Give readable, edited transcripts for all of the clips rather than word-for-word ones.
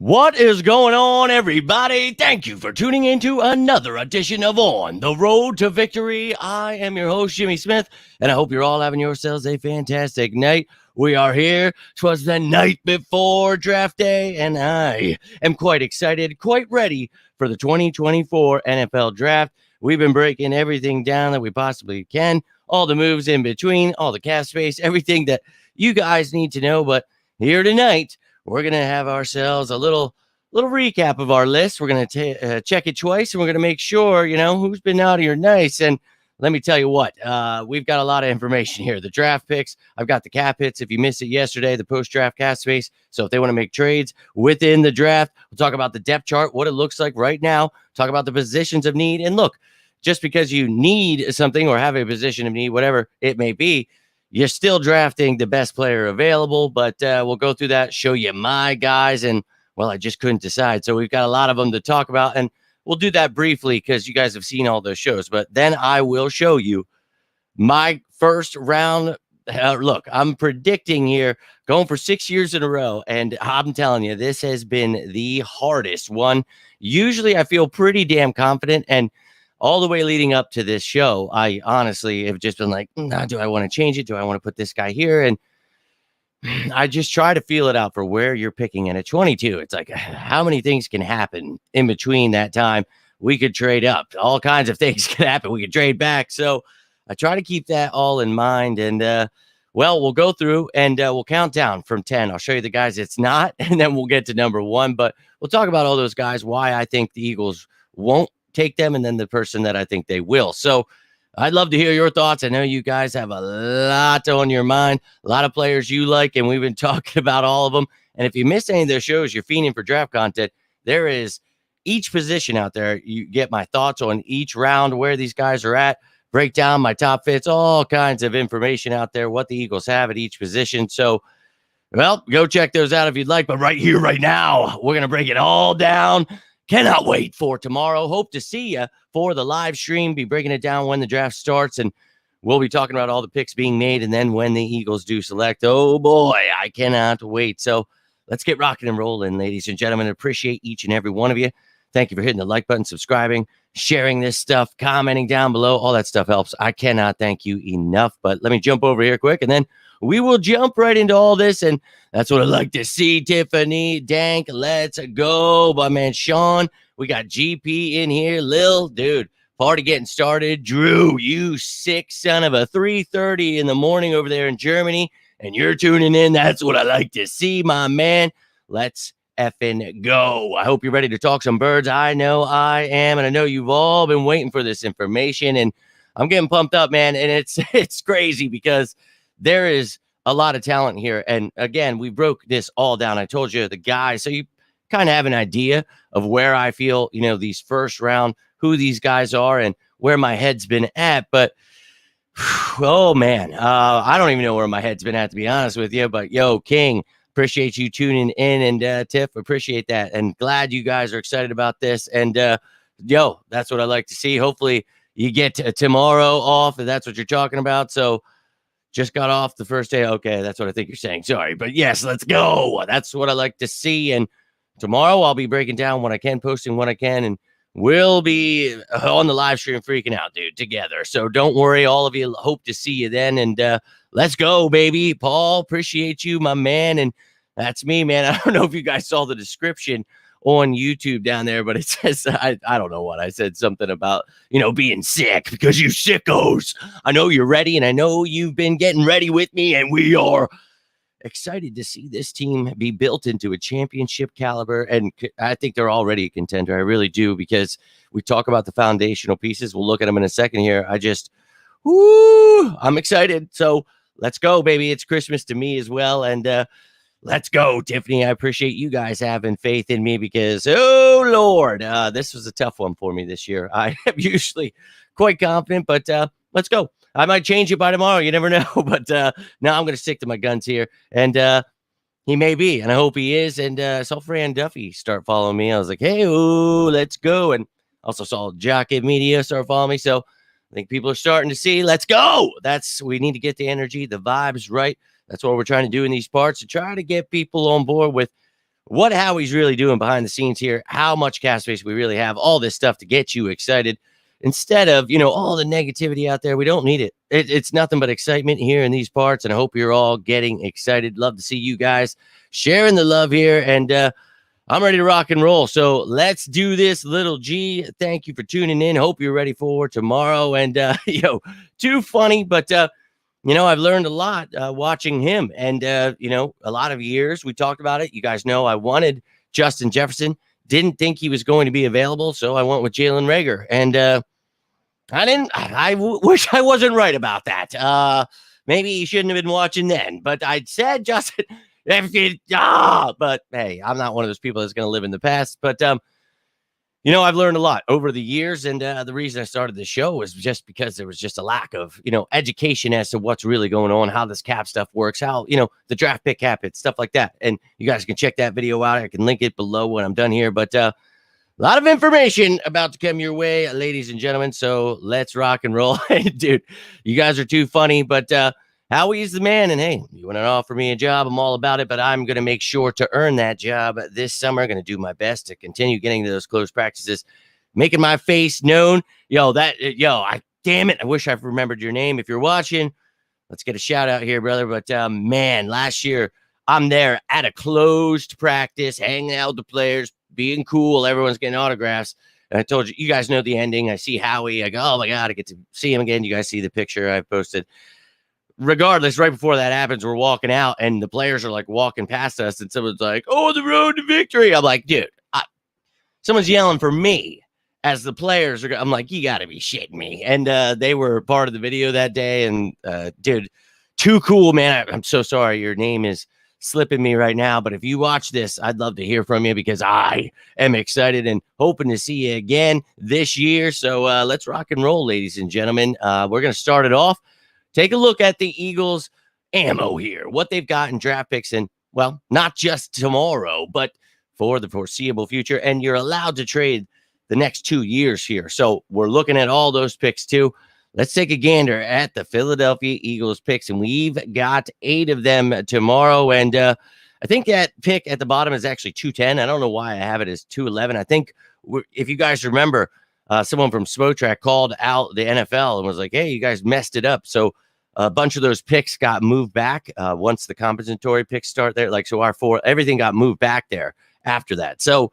What is going on, everybody? Thank you for tuning in to another edition of On the Road to Victory. I am your host, Jimmy Smith, and I hope you're all having yourselves a fantastic night. We are here. 'Twas the night before draft day, and I am quite excited, quite ready for the 2024 NFL draft. We've been breaking everything down that we possibly can, all the moves in between, all the cap space, everything that you guys need to know. But here tonight, we're going to have ourselves a little recap of our list. We're going to check it twice, and we're going to make sure, who's been out here nice. And let me tell you what, we've got a lot of information here. The draft picks, I've got the cap hits. If you missed it yesterday, the post-draft cap space. So if they want to make trades within the draft, we'll talk about the depth chart, what it looks like right now, talk about the positions of need. And look, just because you need something or have a position of need, whatever it may be, you're still drafting the best player available, but we'll go through that, show you my guys, and, well, I just couldn't decide. So we've got a lot of them to talk about, and we'll do that briefly because you guys have seen all those shows. But then I will show you my first round. Look, I'm predicting here, going for 6 years in a row, and I'm telling you, this has been the hardest one. Usually I feel pretty damn confident, and all the way leading up to this show, I honestly have just been like, do I want to change it? Do I want to put this guy here? And I just try to feel it out for where you're picking. And at 22, it's like, how many things can happen in between that time? We could trade up. All kinds of things can happen. We could trade back. So I try to keep that all in mind. And, well, we'll go through and we'll count down from 10. I'll show you the guys it's not, and then we'll get to number 1. But we'll talk about all those guys, why I think the Eagles won't take them, and then the person that I think they will. So I'd love to hear your thoughts. I know you guys have a lot on your mind, a lot of players you like, and we've been talking about all of them. And if you missed any of their shows, you're fiending for draft content. There is each position out there. You get my thoughts on each round, where these guys are at, break down my top fits, all kinds of information out there, what the Eagles have at each position. So, well, go check those out if you'd like. But right here, right now, we're going to break it all down. Cannot wait for tomorrow. Hope to see you for the live stream. Be breaking it down when the draft starts, and we'll be talking about all the picks being made, and then when the Eagles do select. Oh boy, I cannot wait. So let's get rocking and rolling, ladies and gentlemen. Appreciate each and every one of you. Thank you for hitting the like button, subscribing, sharing this stuff, commenting down below. All that stuff helps. I cannot thank you enough. But let me jump over here quick, and then we will jump right into all this, and that's what I like to see. Tiffany, Dank, let's go. My man Sean, we got GP in here. Lil, dude, party getting started. Drew, you sick son of a 3:30 in the morning over there in Germany, and you're tuning in. That's what I like to see, my man. Let's effing go. I hope you're ready to talk some birds. I know I am, and I know you've all been waiting for this information, and I'm getting pumped up, man, and it's crazy because there is a lot of talent here. And again, we broke this all down. I told you the guys, so you kind of have an idea of where I feel, these first round, who these guys are and where my head's been at. But, oh, man, I don't even know where my head's been at, to be honest with you. But, yo, King, appreciate you tuning in. And, Tiff, appreciate that. And glad you guys are excited about this. And, yo, that's what I like to see. Hopefully you get tomorrow off, if that's what you're talking about. So, just got off the first day. Okay, that's what I think you're saying. Sorry, but yes, let's go. That's what I like to see. And tomorrow I'll be breaking down what I can, posting what I can, and we'll be on the live stream freaking out, dude, together. So don't worry, all of you. Hope to see you then. And let's go, baby. Paul, appreciate you, my man. And that's me, man. I don't know if you guys saw the description on YouTube down there, but it says, I don't know what I said, something about, being sick, because you sickos, I know you're ready, and I know you've been getting ready with me, and we are excited to see this team be built into a championship caliber. And I think they're already a contender. I really do, because we talk about the foundational pieces. We'll look at them in a second here. I'm excited. So let's go, baby. It's Christmas to me as well. And, let's go, Tiffany. I appreciate you guys having faith in me, because, oh, Lord, this was a tough one for me this year. I am usually quite confident, but let's go. I might change it by tomorrow. You never know. But now I'm going to stick to my guns here. And he may be, and I hope he is. And I saw Fran Duffy start following me. I was like, hey, ooh, let's go. And also saw Jockey Media start following me. So I think people are starting to see, let's go. We need to get the energy, the vibes right. That's what we're trying to do in these parts, to try to get people on board with what Howie's really doing behind the scenes here, how much cap space we really have, all this stuff to get you excited instead of, all the negativity out there. We don't need it. It's nothing but excitement here in these parts. And I hope you're all getting excited. Love to see you guys sharing the love here. And I'm ready to rock and roll. So let's do this, little G. Thank you for tuning in. Hope you're ready for tomorrow. And, too funny, but, I've learned a lot watching him. And, a lot of years we talked about it. You guys know I wanted Justin Jefferson. Didn't think he was going to be available. So I went with Jalen Reagor. And I wish I wasn't right about that. Maybe he shouldn't have been watching then. But I said Justin. But hey, I'm not one of those people that's going to live in the past. But I've learned a lot over the years, and the reason I started the show was just because there was just a lack of education as to what's really going on, how this cap stuff works, how the draft pick cap hits, stuff like that. And you guys can check that video out. I can link it below when I'm done here. But a lot of information about to come your way, ladies and gentlemen. So let's rock and roll. Dude, you guys are too funny, but Howie's the man. And hey, you want to offer me a job? I'm all about it, but I'm going to make sure to earn that job this summer. Going to do my best to continue getting to those close practices, making my face known. Damn it. I wish I remembered your name. If you're watching, let's get a shout out here, brother. But man, last year I'm there at a closed practice, hanging out with the players, being cool. Everyone's getting autographs. And I told you guys know the ending. I see Howie. I go, oh my God, I get to see him again. You guys see the picture I posted. Regardless, right before that happens, we're walking out and the players are like walking past us and someone's like, oh, the road to victory. I'm like, dude, someone's yelling for me as the players are. I'm like, you got to be shitting me. And they were part of the video that day. And dude, too cool, man. I'm so sorry. Your name is slipping me right now. But if you watch this, I'd love to hear from you because I am excited and hoping to see you again this year. So let's rock and roll, ladies and gentlemen. We're going to start it off. Take a look at the Eagles' ammo here, what they've got in draft picks, and, well, not just tomorrow, but for the foreseeable future. And you're allowed to trade the next 2 years here. So we're looking at all those picks, too. Let's take a gander at the Philadelphia Eagles picks, and we've got 8 of them tomorrow. And I think that pick at the bottom is actually 210. I don't know why I have it as 211. I think if you guys remember, someone from Spotrac called out the NFL and was like, hey, you guys messed it up. So a bunch of those picks got moved back once the compensatory picks start there. Like, so our 4, everything got moved back there after that. So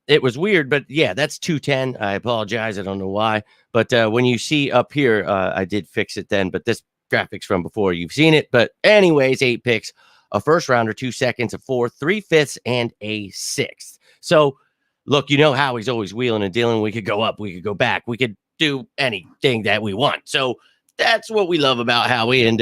it was weird, but yeah, that's 210. I apologize. I don't know why. But when you see up here, I did fix it then, but this graphic's from before. You've seen it. But anyways, 8 picks, a first rounder, 2 seconds, a 4th, 3 fifths, and a 6th. So look, how he's always wheeling and dealing. We could go up, we could go back, we could do anything that we want. So that's what we love about Howie. And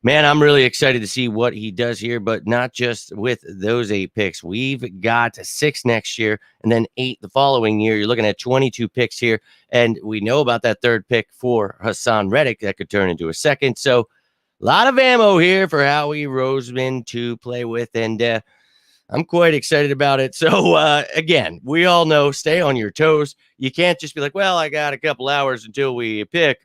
man, I'm really excited to see what he does here, but not just with those 8 picks. We've got 6 next year and then 8 the following year. You're looking at 22 picks here. And we know about that 3rd pick for Hassan Reddick that could turn into a 2nd. So a lot of ammo here for Howie Roseman to play with. And I'm quite excited about it. So, again, we all know, stay on your toes. You can't just be like, well, I got a couple hours until we pick.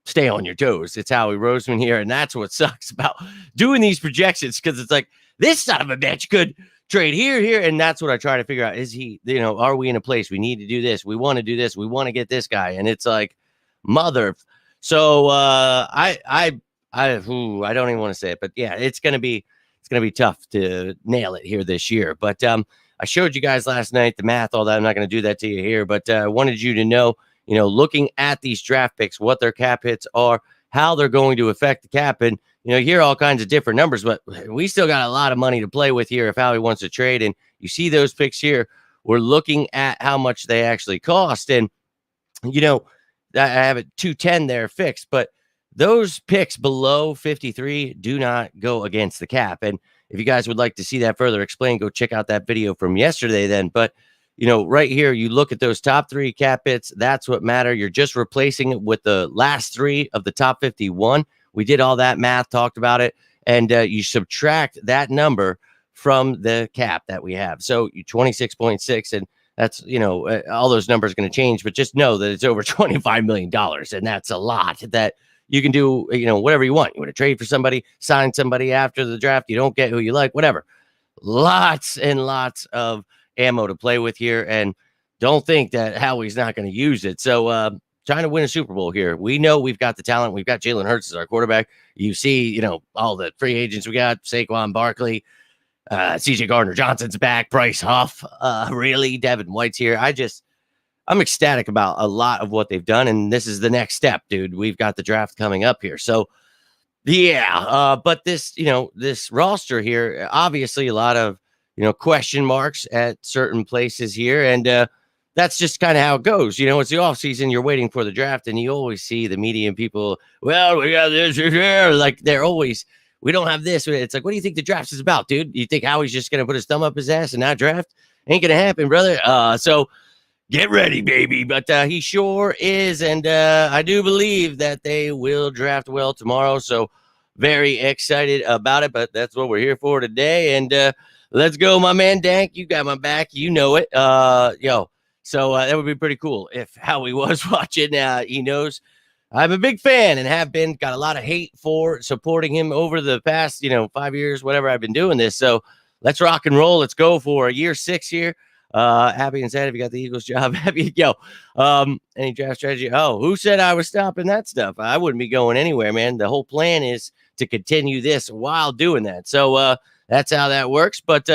Stay on your toes. It's Howie Roseman here. And that's what sucks about doing these projections, because it's like, this son of a bitch could trade here. And that's what I try to figure out. Is he, are we in a place we need to do this? We want to do this. We want to get this guy. And it's like, mother. So I don't even want to say it, but yeah, it's going to be tough to nail it here this year. But I showed you guys last night the math, all that. I'm not going to do that to you here, but I wanted you to know, looking at these draft picks, what their cap hits are, how they're going to affect the cap. And, you hear all kinds of different numbers, but we still got a lot of money to play with here if Howie wants to trade. And you see those picks here, we're looking at how much they actually cost. And, I have it 210 there fixed, but those picks below 53 do not go against the cap. And if you guys would like to see that further explained, go check out that video from yesterday then. But, right here, you look at those top 3 cap hits. That's what matter. You're just replacing it with the last 3 of the top 51. We did all that math, talked about it. And you subtract that number from the cap that we have. So you 26.6, and that's, all those numbers are going to change, but just know that it's over $25 million. And that's a lot that you can do, whatever you want. You want to trade for somebody, sign somebody after the draft. You don't get who you like, whatever. lots and lots of ammo to play with here. And don't think that Howie's not going to use it. So, trying to win a Super Bowl here. We know we've got the talent. We've got Jalen Hurts as our quarterback. You see, all the free agents we got, Saquon Barkley, CJ Gardner-Johnson's back, Bryce Huff, really, Devin White's here. I'm ecstatic about a lot of what they've done, and this is the next step, dude. We've got the draft coming up here. So, yeah, but this roster here, obviously a lot of, question marks at certain places here, and that's just kind of how it goes. It's the offseason, you're waiting for the draft, and you always see the media and people, well, we got this here. Like, they're always, we don't have this. It's like, what do you think the draft is about, dude? You think Howie's just going to put his thumb up his ass and not draft? Ain't going to happen, brother. So get ready, baby. But he sure is. And I do believe that they will draft well tomorrow. So very excited about it. But that's what we're here for today. And let's go, my man Dank. You got my back. You know it. So that would be pretty cool if Howie was watching. He knows I'm a big fan and have been. Got a lot of hate for supporting him over the past, 5 years, whatever I've been doing this. So let's rock and roll. Let's go for year 6 here. Happy and sad if you got the Eagles job. Happy, any draft strategy? Oh, who said I was stopping that stuff? I wouldn't be going anywhere, man. The whole plan is to continue this while doing that. So that's how that works. But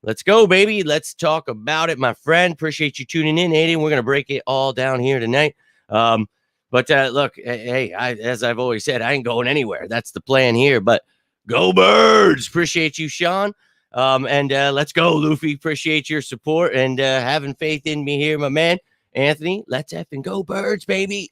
let's go, baby. Let's talk about it, my friend. Appreciate you tuning in, Aiden. We're going to break it all down here tonight. But look, hey, as I've always said, I ain't going anywhere. That's the plan here. But go Birds. Appreciate you, Sean. And let's go, Luffy. Appreciate your support and having faith in me here, my man. Anthony, let's effing go Birds, baby.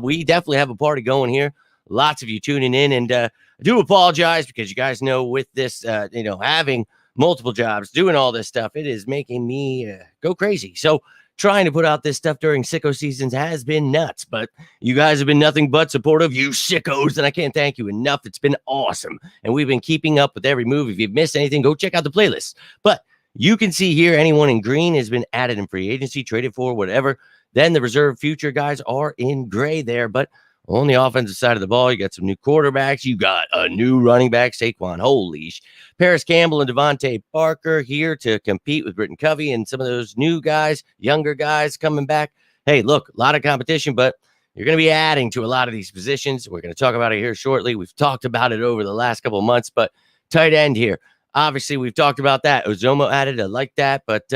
We definitely have a party going here. Lots of you tuning in. And I do apologize because you guys know with this, having multiple jobs, doing all this stuff, it is making me go crazy. So trying to put out this stuff during sicko seasons has been nuts, but you guys have been nothing but supportive, you sickos, and I can't thank you enough. It's been awesome, and we've been keeping up with every move. If you've missed anything, go check out the playlist. But you can see here, anyone in green has been added in free agency, traded for, whatever. Then the reserve future guys are in gray there, but on the offensive side of the ball, you got some new quarterbacks. You got a new running back, Saquon. Holy Paris Campbell and Devontae Parker here to compete with Britton Covey and some of those new guys, younger guys coming back. Hey, look, a lot of competition, but you're going to be adding to a lot of these positions. We're going to talk about it here shortly. We've talked about it over the last couple of months, but tight end here. Obviously, we've talked about that. Ozomo added. I like that, but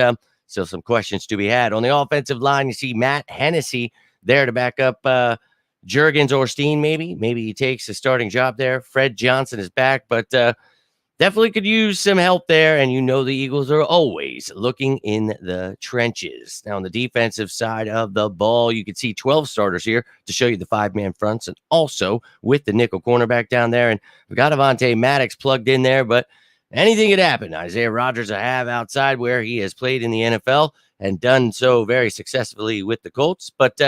still some questions to be had. On the offensive line, you see Matt Hennessy there to back up Juergens or Steen, maybe he takes a starting job there. Fred Johnson is back, but definitely could use some help there. And the Eagles are always looking in the trenches. Now on the defensive side of the ball, you can see 12 starters here to show you the 5-man fronts, and also with the nickel cornerback down there. And we've got Avonte Maddox plugged in there, but anything could happen. Isaiah Rodgers I have outside where he has played in the NFL and done so very successfully with the Colts, but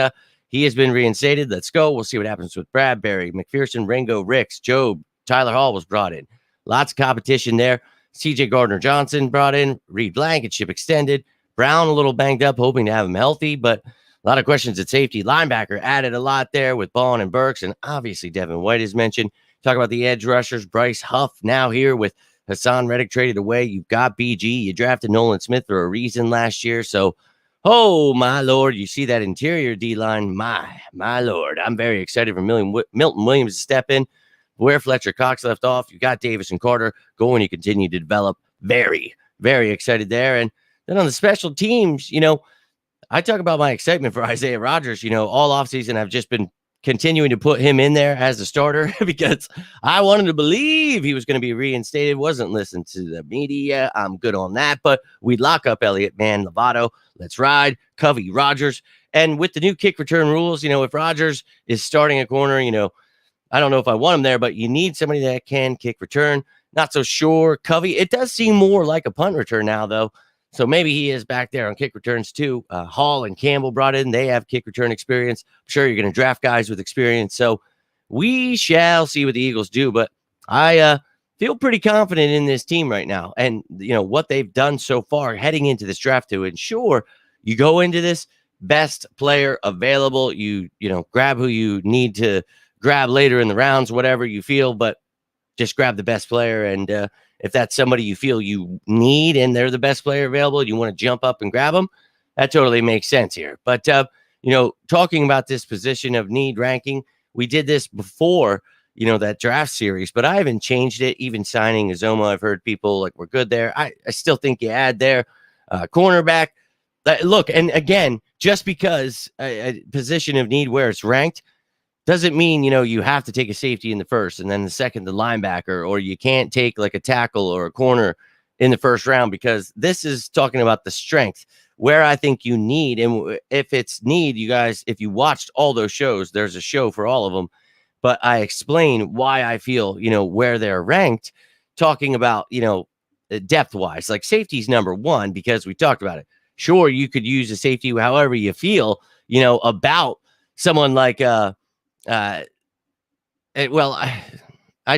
he has been reinstated. Let's go. We'll see what happens with Bradbury, McPherson, Ringo, Ricks, Job. Tyler Hall was brought in. Lots of competition there. CJ Gardner-Johnson brought in. Reed Blankenship extended. Brown a little banged up, hoping to have him healthy, but a lot of questions at safety. Linebacker added a lot there with Bond and Burks, and obviously Devin White is mentioned. Talk about the edge rushers. Bryce Huff now here with Hassan Reddick traded away. You've got BG. You drafted Nolan Smith for a reason last year, so oh, my Lord. You see that interior D-line. My Lord. I'm very excited for Milton Williams to step in. Where Fletcher Cox left off, you got Davis and Carter going to continue to develop. Very, very excited there. And then on the special teams, I talk about my excitement for Isaiah Rodgers. All offseason, I've just been continuing to put him in there as a starter because I wanted to believe he was going to be reinstated. Wasn't listening to the media. I'm good on that. But we lock up Elliott, man, Lovato. Let's ride. Covey, Rodgers. And with the new kick return rules, if Rodgers is starting a corner, I don't know if I want him there, but you need somebody that can kick return. Not so sure. Covey, it does seem more like a punt return now, though. So maybe he is back there on kick returns too. Hall and Campbell brought in. They have kick return experience. I'm sure you're going to draft guys with experience. So we shall see what the Eagles do. But I feel pretty confident in this team right now. And, what they've done so far heading into this draft to ensure you go into this best player available. You grab who you need to grab later in the rounds, whatever you feel. But just grab the best player. And if that's somebody you feel you need and they're the best player available, you want to jump up and grab them, that totally makes sense here. But, talking about this position of need ranking, we did this before, that draft series, but I haven't changed it. Even signing Azoma, I've heard people like, we're good there. I still think you add there. Cornerback. Look, and again, just because a position of need where it's ranked doesn't mean, you have to take a safety in the first and then the second, the linebacker, or you can't take like a tackle or a corner in the first round, because this is talking about the strength where I think you need. And if it's need, you guys, if you watched all those shows, there's a show for all of them. But I explain why I feel, where they're ranked, talking about, depth wise, like safety's number one, because we talked about it. Sure, you could use a safety however you feel, about someone like, I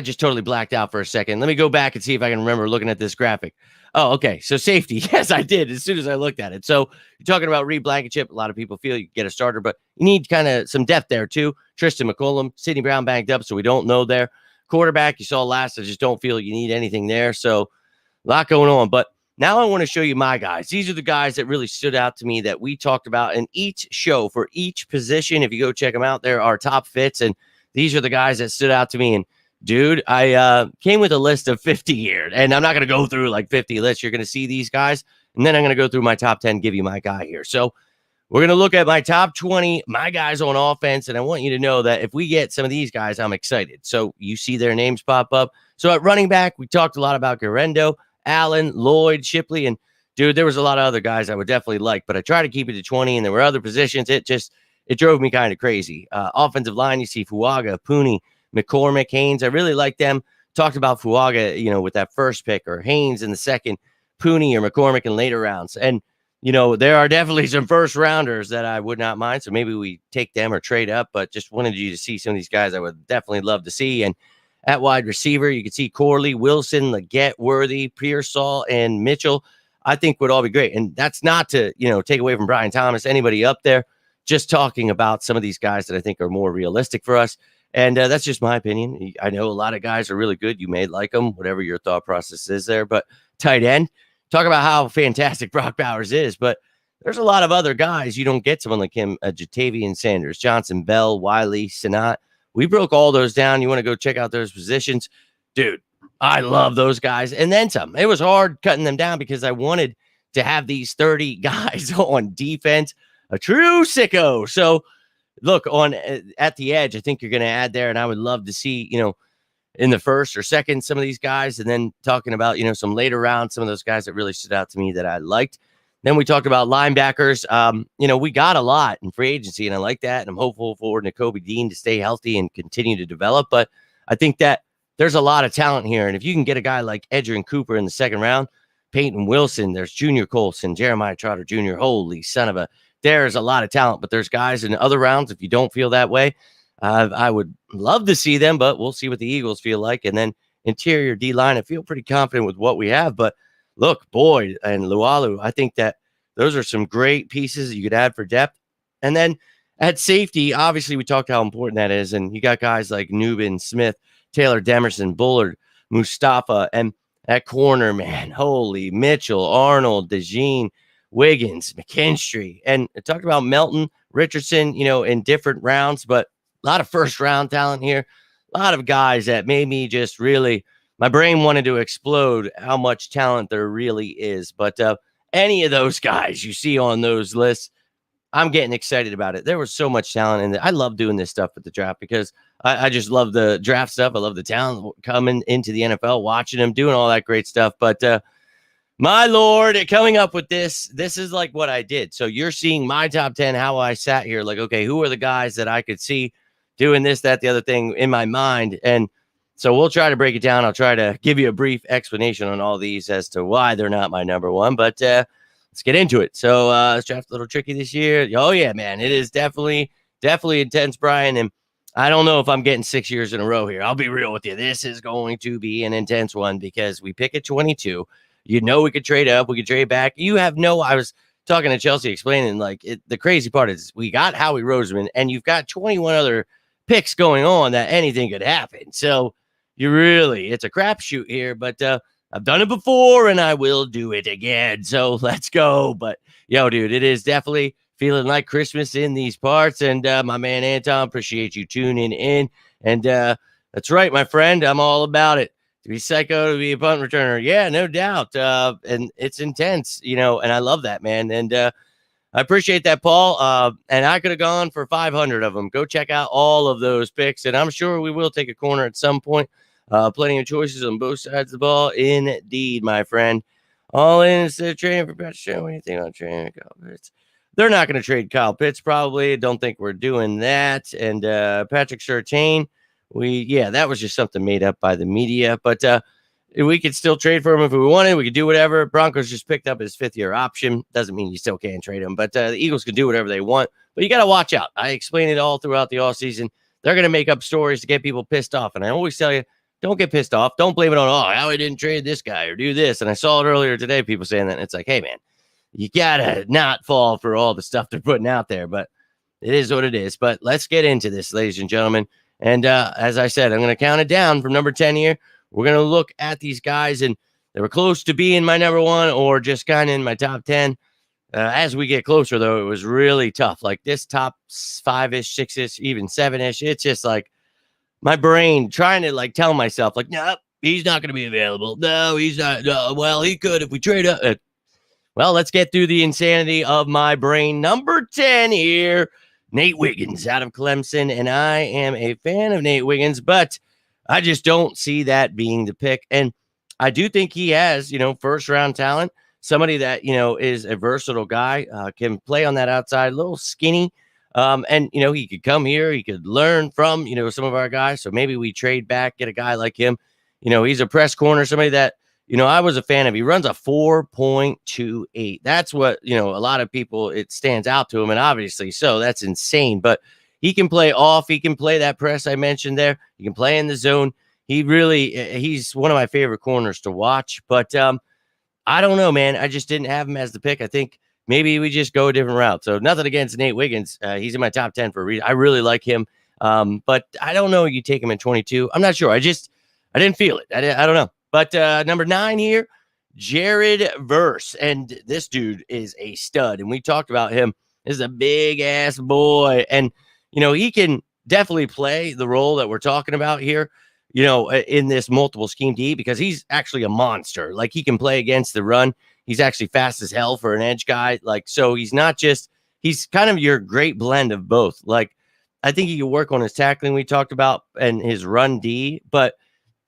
just totally blacked out for a second. Let me go back and see if I can remember looking at this graphic. Oh, okay. So safety. Yes, I did as soon as I looked at it. So you're talking about Reed Blankenship. A lot of people feel you get a starter, but you need kind of some depth there too. Tristan McCollum, Sidney Brown banged up, so we don't know there. Quarterback, you saw last. I just don't feel you need anything there. So a lot going on. But now I want to show you my guys. These are the guys that really stood out to me that we talked about in each show for each position. If you go check them out, there are top fits. And these are the guys that stood out to me. And dude, I came with a list of 50 here, and I'm not going to go through like 50 lists. You're going to see these guys, and then I'm going to go through my top 10, give you my guy here. So we're going to look at my top 20, my guys on offense, and I want you to know that if we get some of these guys, I'm excited. So you see their names pop up. So at running back, we talked a lot about Garendo, Allen, Lloyd, Shipley, and dude, there was a lot of other guys I would definitely like, but I try to keep it to 20, and there were other positions. It drove me kind of crazy. Offensive line, you see Fuaga, Pooney, McCormick, Haynes. I really like them. Talked about Fuaga, with that first pick, or Haynes in the second, Pooney or McCormick in later rounds. And, there are definitely some first rounders that I would not mind. So maybe we take them or trade up, but just wanted you to see some of these guys I would definitely love to see. And at wide receiver, you can see Corley, Wilson, Leggett, Worthy, Pearsall, and Mitchell. I think would all be great. And that's not to, take away from Brian Thomas, anybody up there, just talking about some of these guys that I think are more realistic for us. And that's just my opinion. I know a lot of guys are really good. You may like them, whatever your thought process is there. But tight end, talk about how fantastic Brock Bowers is. But there's a lot of other guys. You don't get someone like him, Jatavian Sanders, Johnson, Bell, Wiley, Sinat. We broke all those down. You want to go check out those positions. Dude, I love those guys. And then some. It was hard cutting them down because I wanted to have these 30 guys on defense. A true sicko. So, look, on at the edge, I think you're going to add there, and I would love to see, in the first or second, some of these guys, and then talking about, some later rounds, some of those guys that really stood out to me that I liked. Then we talked about linebackers. We got a lot in free agency, and I like that, and I'm hopeful for Nakobe Dean to stay healthy and continue to develop, but I think that there's a lot of talent here, and if you can get a guy like Edgerrin Cooper in the second round, Peyton Wilson, there's Junior Colson, Jeremiah Trotter Jr., holy son of a, there's a lot of talent, but there's guys in other rounds. If you don't feel that way, I would love to see them, but we'll see what the Eagles feel like. And then interior D-line, I feel pretty confident with what we have. But look, Boyd and Lualu, I think that those are some great pieces you could add for depth. And then at safety, obviously, we talked how important that is. And you got guys like Newbin, Smith, Taylor Demerson, Bullard, Mustafa. And at corner, man, holy, Mitchell, Arnold, DeJean, Wiggins, McKinstry, and I talked about Melton, Richardson, in different rounds, but a lot of first round talent here. A lot of guys that made me just really, my brain wanted to explode how much talent there really is. But any of those guys you see on those lists, I'm getting excited about it. There was so much talent in it. I love doing this stuff at the draft because I just love the draft stuff. I love the talent coming into the NFL, watching them, doing all that great stuff. But my Lord, coming up with this is like what I did. So you're seeing my top 10, how I sat here, like, okay, who are the guys that I could see doing this, that, the other thing in my mind? And so we'll try to break it down. I'll try to give you a brief explanation on all these as to why they're not my number one, but let's get into it. So this draft's a little tricky this year. Oh yeah, man, it is definitely intense, Brian. And I don't know if I'm getting 6 years in a row here. I'll be real with you. This is going to be an intense one because we pick at 22. We could trade up, we could trade back. I was talking to Chelsea explaining, the crazy part is we got Howie Roseman, and you've got 21 other picks going on that anything could happen. So it's a crapshoot here, but I've done it before and I will do it again. So let's go. But yo, dude, it is definitely feeling like Christmas in these parts. And my man Anton, appreciate you tuning in. And that's right, my friend. I'm all about it. To be psycho, to be a punt returner. Yeah, no doubt. And it's intense, and I love that, man. And I appreciate that, Paul. And I could have gone for 500 of them. Go check out all of those picks. And I'm sure we will take a corner at some point. Plenty of choices on both sides of the ball. Indeed, my friend. All in instead of trading for Patrick. What do you think on trading Kyle Pitts? They're not going to trade Kyle Pitts, probably. Don't think we're doing that. And Patrick Surtain, that was just something made up by the media. But we could still trade for him if we wanted. We could do whatever. Broncos just picked up his 5th-year option. Doesn't mean you still can't trade him. But the Eagles can do whatever they want. But you got to watch out. I explain it all throughout the offseason. They're going to make up stories to get people pissed off. And I always tell you, don't get pissed off. Don't blame it on, how I didn't trade this guy or do this. And I saw it earlier today, people saying that. And it's like, hey, man, you got to not fall for all the stuff they're putting out there. But it is what it is. But let's get into this, ladies and gentlemen. And as I said, I'm going to count it down from number 10 here. We're going to look at these guys, and they were close to being my number 1 or just kind of in my top 10. As we get closer, though, it was really tough. Like this top 5-ish, 6-ish, even 7-ish. It's just like my brain trying to like tell myself, like, no, he's not going to be available. No, he's not. No, well, he could if we trade up. Well, let's get through the insanity of my brain. Number 10 here, Nate Wiggins out of Clemson. And I am a fan of Nate Wiggins, but I just don't see that being the pick. And I do think he has, first-round talent. Somebody that, is a versatile guy, can play on that outside, a little skinny. And, he could come here. He could learn from, some of our guys. So maybe we trade back, get a guy like him. He's a press corner, somebody that, I was a fan of. He runs a 4.28. That's what, a lot of people, it stands out to him. And obviously, so that's insane. But he can play off. He can play that press I mentioned there. He can play in the zone. He's one of my favorite corners to watch. But I don't know, man. I just didn't have him as the pick. I think maybe we just go a different route. So nothing against Nate Wiggins. He's in my top 10 for a reason. I really like him. But I don't know. You take him at 22. I'm not sure. I didn't feel it. I don't know. But number 9 here, Jared Verse. And this dude is a stud. And we talked about him. This is a big ass boy. And, he can definitely play the role that we're talking about here, in this multiple scheme D, because he's actually a monster. Like, he can play against the run. He's actually fast as hell for an edge guy. Like, so he's kind of your great blend of both. Like, I think he can work on his tackling we talked about and his run D, but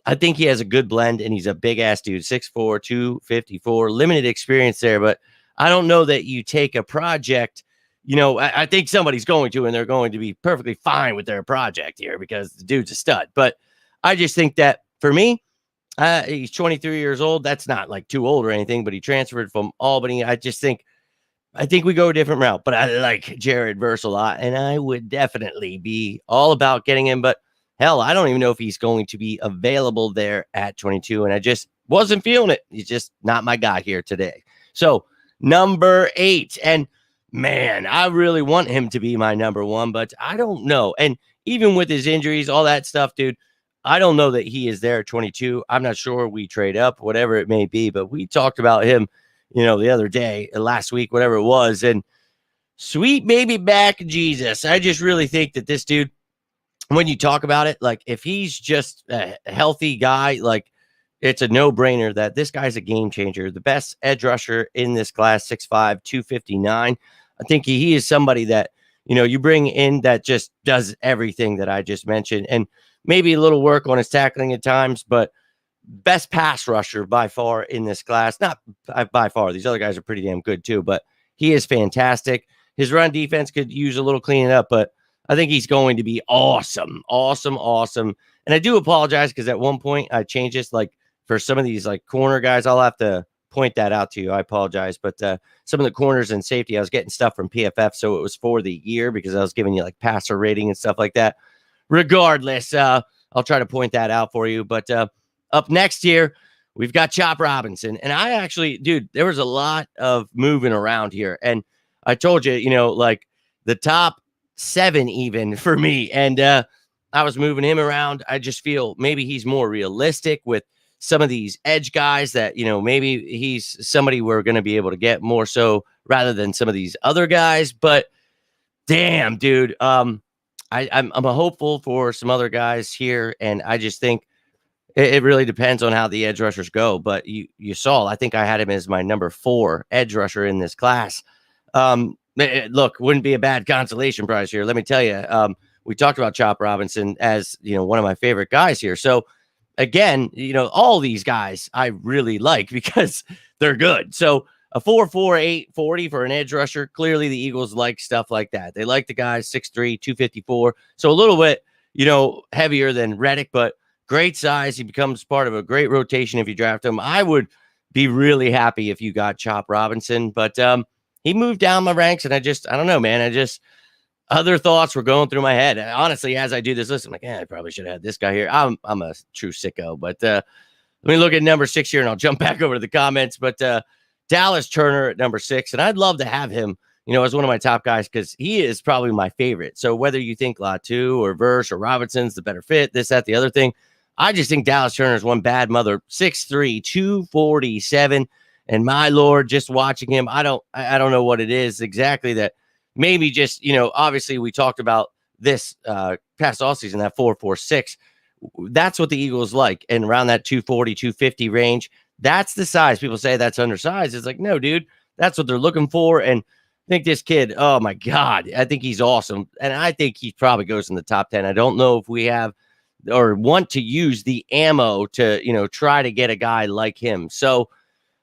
I think he has a good blend, and he's a big ass dude, 6'4", 254, limited experience there. But I don't know that you take a project, I think somebody's going to, and they're going to be perfectly fine with their project here because the dude's a stud. But I just think that for me, he's 23 years old. That's not like too old or anything, but he transferred from Albany. I think we go a different route, but I like Jared Verse a lot, and I would definitely be all about getting him. But hell, I don't even know if he's going to be available there at 22, and I just wasn't feeling it. He's just not my guy here today. So number 8, and man, I really want him to be my number 1, but I don't know. And even with his injuries, all that stuff, dude, I don't know that he is there at 22. I'm not sure we trade up, whatever it may be, but we talked about him, the other day, last week, whatever it was. And sweet baby back Jesus. I just really think that this dude, when you talk about it, like if he's just a healthy guy, like it's a no-brainer that this guy's a game changer. The best edge rusher in this class, 6'5", 259. I think he is somebody that, you bring in that just does everything that I just mentioned, and maybe a little work on his tackling at times, but best pass rusher by far in this class. Not by far. These other guys are pretty damn good too, but he is fantastic. His run defense could use a little cleaning up, but I think he's going to be awesome. And I do apologize because at one point I changed this, like for some of these like corner guys, I'll have to point that out to you. I apologize. But some of the corners and safety, I was getting stuff from PFF. So it was for the year because I was giving you like passer rating and stuff like that. Regardless, I'll try to point that out for you. But up next here, we've got Chop Robinson. And I actually, dude, there was a lot of moving around here. And I told you, like the top 7 even for me. And I was moving him around. I just feel maybe he's more realistic with some of these edge guys that, maybe he's somebody we're going to be able to get more so rather than some of these other guys. But damn, dude, I'm a hopeful for some other guys here, and I just think it really depends on how the edge rushers go. But you saw, I think I had him as my number 4 edge rusher in this class. Look, wouldn't be a bad consolation prize here. Let me tell you, we talked about Chop Robinson as, one of my favorite guys here. So again, all these guys I really like because they're good. So a 4.48 40 for an edge rusher. Clearly the Eagles like stuff like that. They like the guys 6'3", 254. So a little bit, heavier than Reddick, but great size. He becomes part of a great rotation if you draft him. I would be really happy if you got Chop Robinson, but he moved down my ranks, and I don't know, man. Other thoughts were going through my head. Honestly, as I do this list, I'm like, I probably should have had this guy here. I'm a true sicko, but let me look at number 6 here, and I'll jump back over to the comments. But Dallas Turner at number 6, and I'd love to have him, as one of my top guys because he is probably my favorite. So whether you think Latu or Verse or Robinson's the better fit, this, that, the other thing, I just think Dallas Turner is one bad mother. 6'3", 247, and my Lord, just watching him, I don't know what it is exactly that. Maybe just, obviously we talked about this past offseason, that 4.46. That's what the Eagles like. And around that 240, 250 range, that's the size. People say that's undersized. It's like, no, dude, that's what they're looking for. And I think this kid, oh my God, I think he's awesome. And I think he probably goes in the top 10. I don't know if we have or want to use the ammo to, try to get a guy like him. So,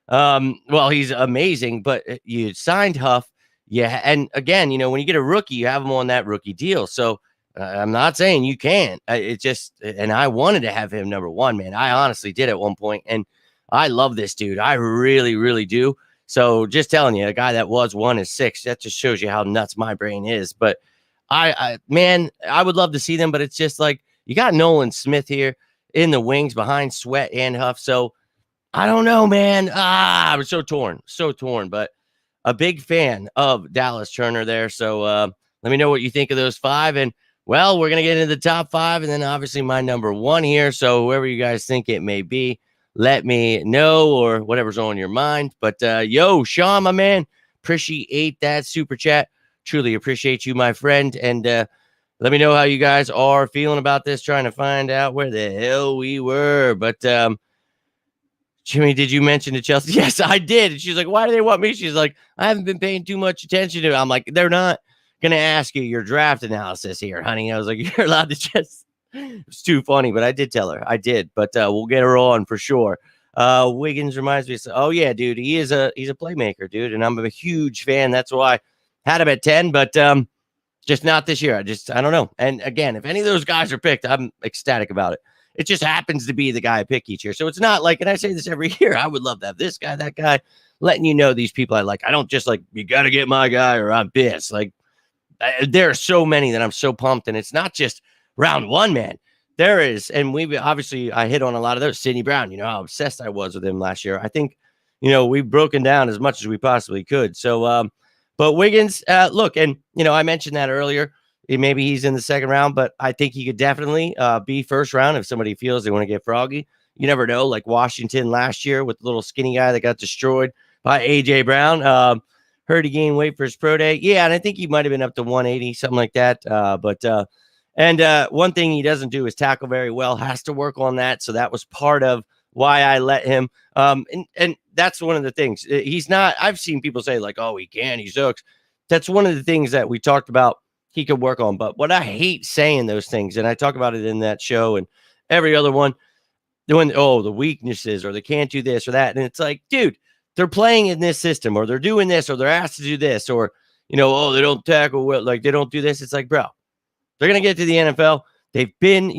well, he's amazing, but you signed Huff. Yeah. And again, when you get a rookie, you have him on that rookie deal. So I'm not saying you can't. And I wanted to have him number 1, man. I honestly did at one point, and I love this dude. I really, really do. So just telling you, a guy that was 1 is 6. That just shows you how nuts my brain is. But man, I would love to see them, but it's just like you got Nolan Smith here in the wings behind Sweat and Huff. So I don't know, man. I was so torn, but a big fan of Dallas Turner there. So let me know what you think of those 5. And, well, we're going to get into the top 5 and then obviously my number 1 here. So whoever you guys think it may be, let me know or whatever's on your mind. But, yo, Sean, my man, appreciate that super chat. Truly appreciate you, my friend. And let me know how you guys are feeling about this, trying to find out where the hell we were. But, Jimmy, did you mention to Chelsea? Yes, I did. And she's like, why do they want me? She's like, I haven't been paying too much attention to it. I'm like, they're not going to ask you your draft analysis here, honey. I was like, you're allowed to just, it's too funny, but I did tell her. I did, but we'll get her on for sure. Wiggins reminds me, oh yeah, dude, he's a playmaker, dude. And I'm a huge fan. That's why I had him at 10, but just not this year. I don't know. And again, if any of those guys are picked, I'm ecstatic about it. It just happens to be the guy I pick each year. So it's not like, and I say this every year, I would love to have this guy, that guy, letting you know these people I like. I don't just like, you got to get my guy or I'm pissed. Like, there are so many that I'm so pumped. And it's not just round 1, man. There is, and I hit on a lot of those. Sidney Brown, how obsessed I was with him last year. I think, we've broken down as much as we possibly could. So, but Wiggins, look, and, I mentioned that earlier. Maybe he's in the second round, but I think he could definitely be first round if somebody feels they want to get froggy. You never know, like Washington last year with the little skinny guy that got destroyed by A.J. Brown. Heard he gained weight for his pro day. Yeah, and I think he might have been up to 180, something like that. But one thing he doesn't do is tackle very well, has to work on that. So that was part of why I let him. And that's one of the things. He's not, I've seen people say like, oh, he sucks. That's one of the things that we talked about he could work on. But what I hate saying those things, and I talk about it in that show and every other one, doing, the weaknesses or they can't do this or that. And it's like, dude, they're playing in this system or they're doing this or they're asked to do this or, they don't tackle well, like they don't do this. It's like, bro, they're going to get to the NFL. They've been,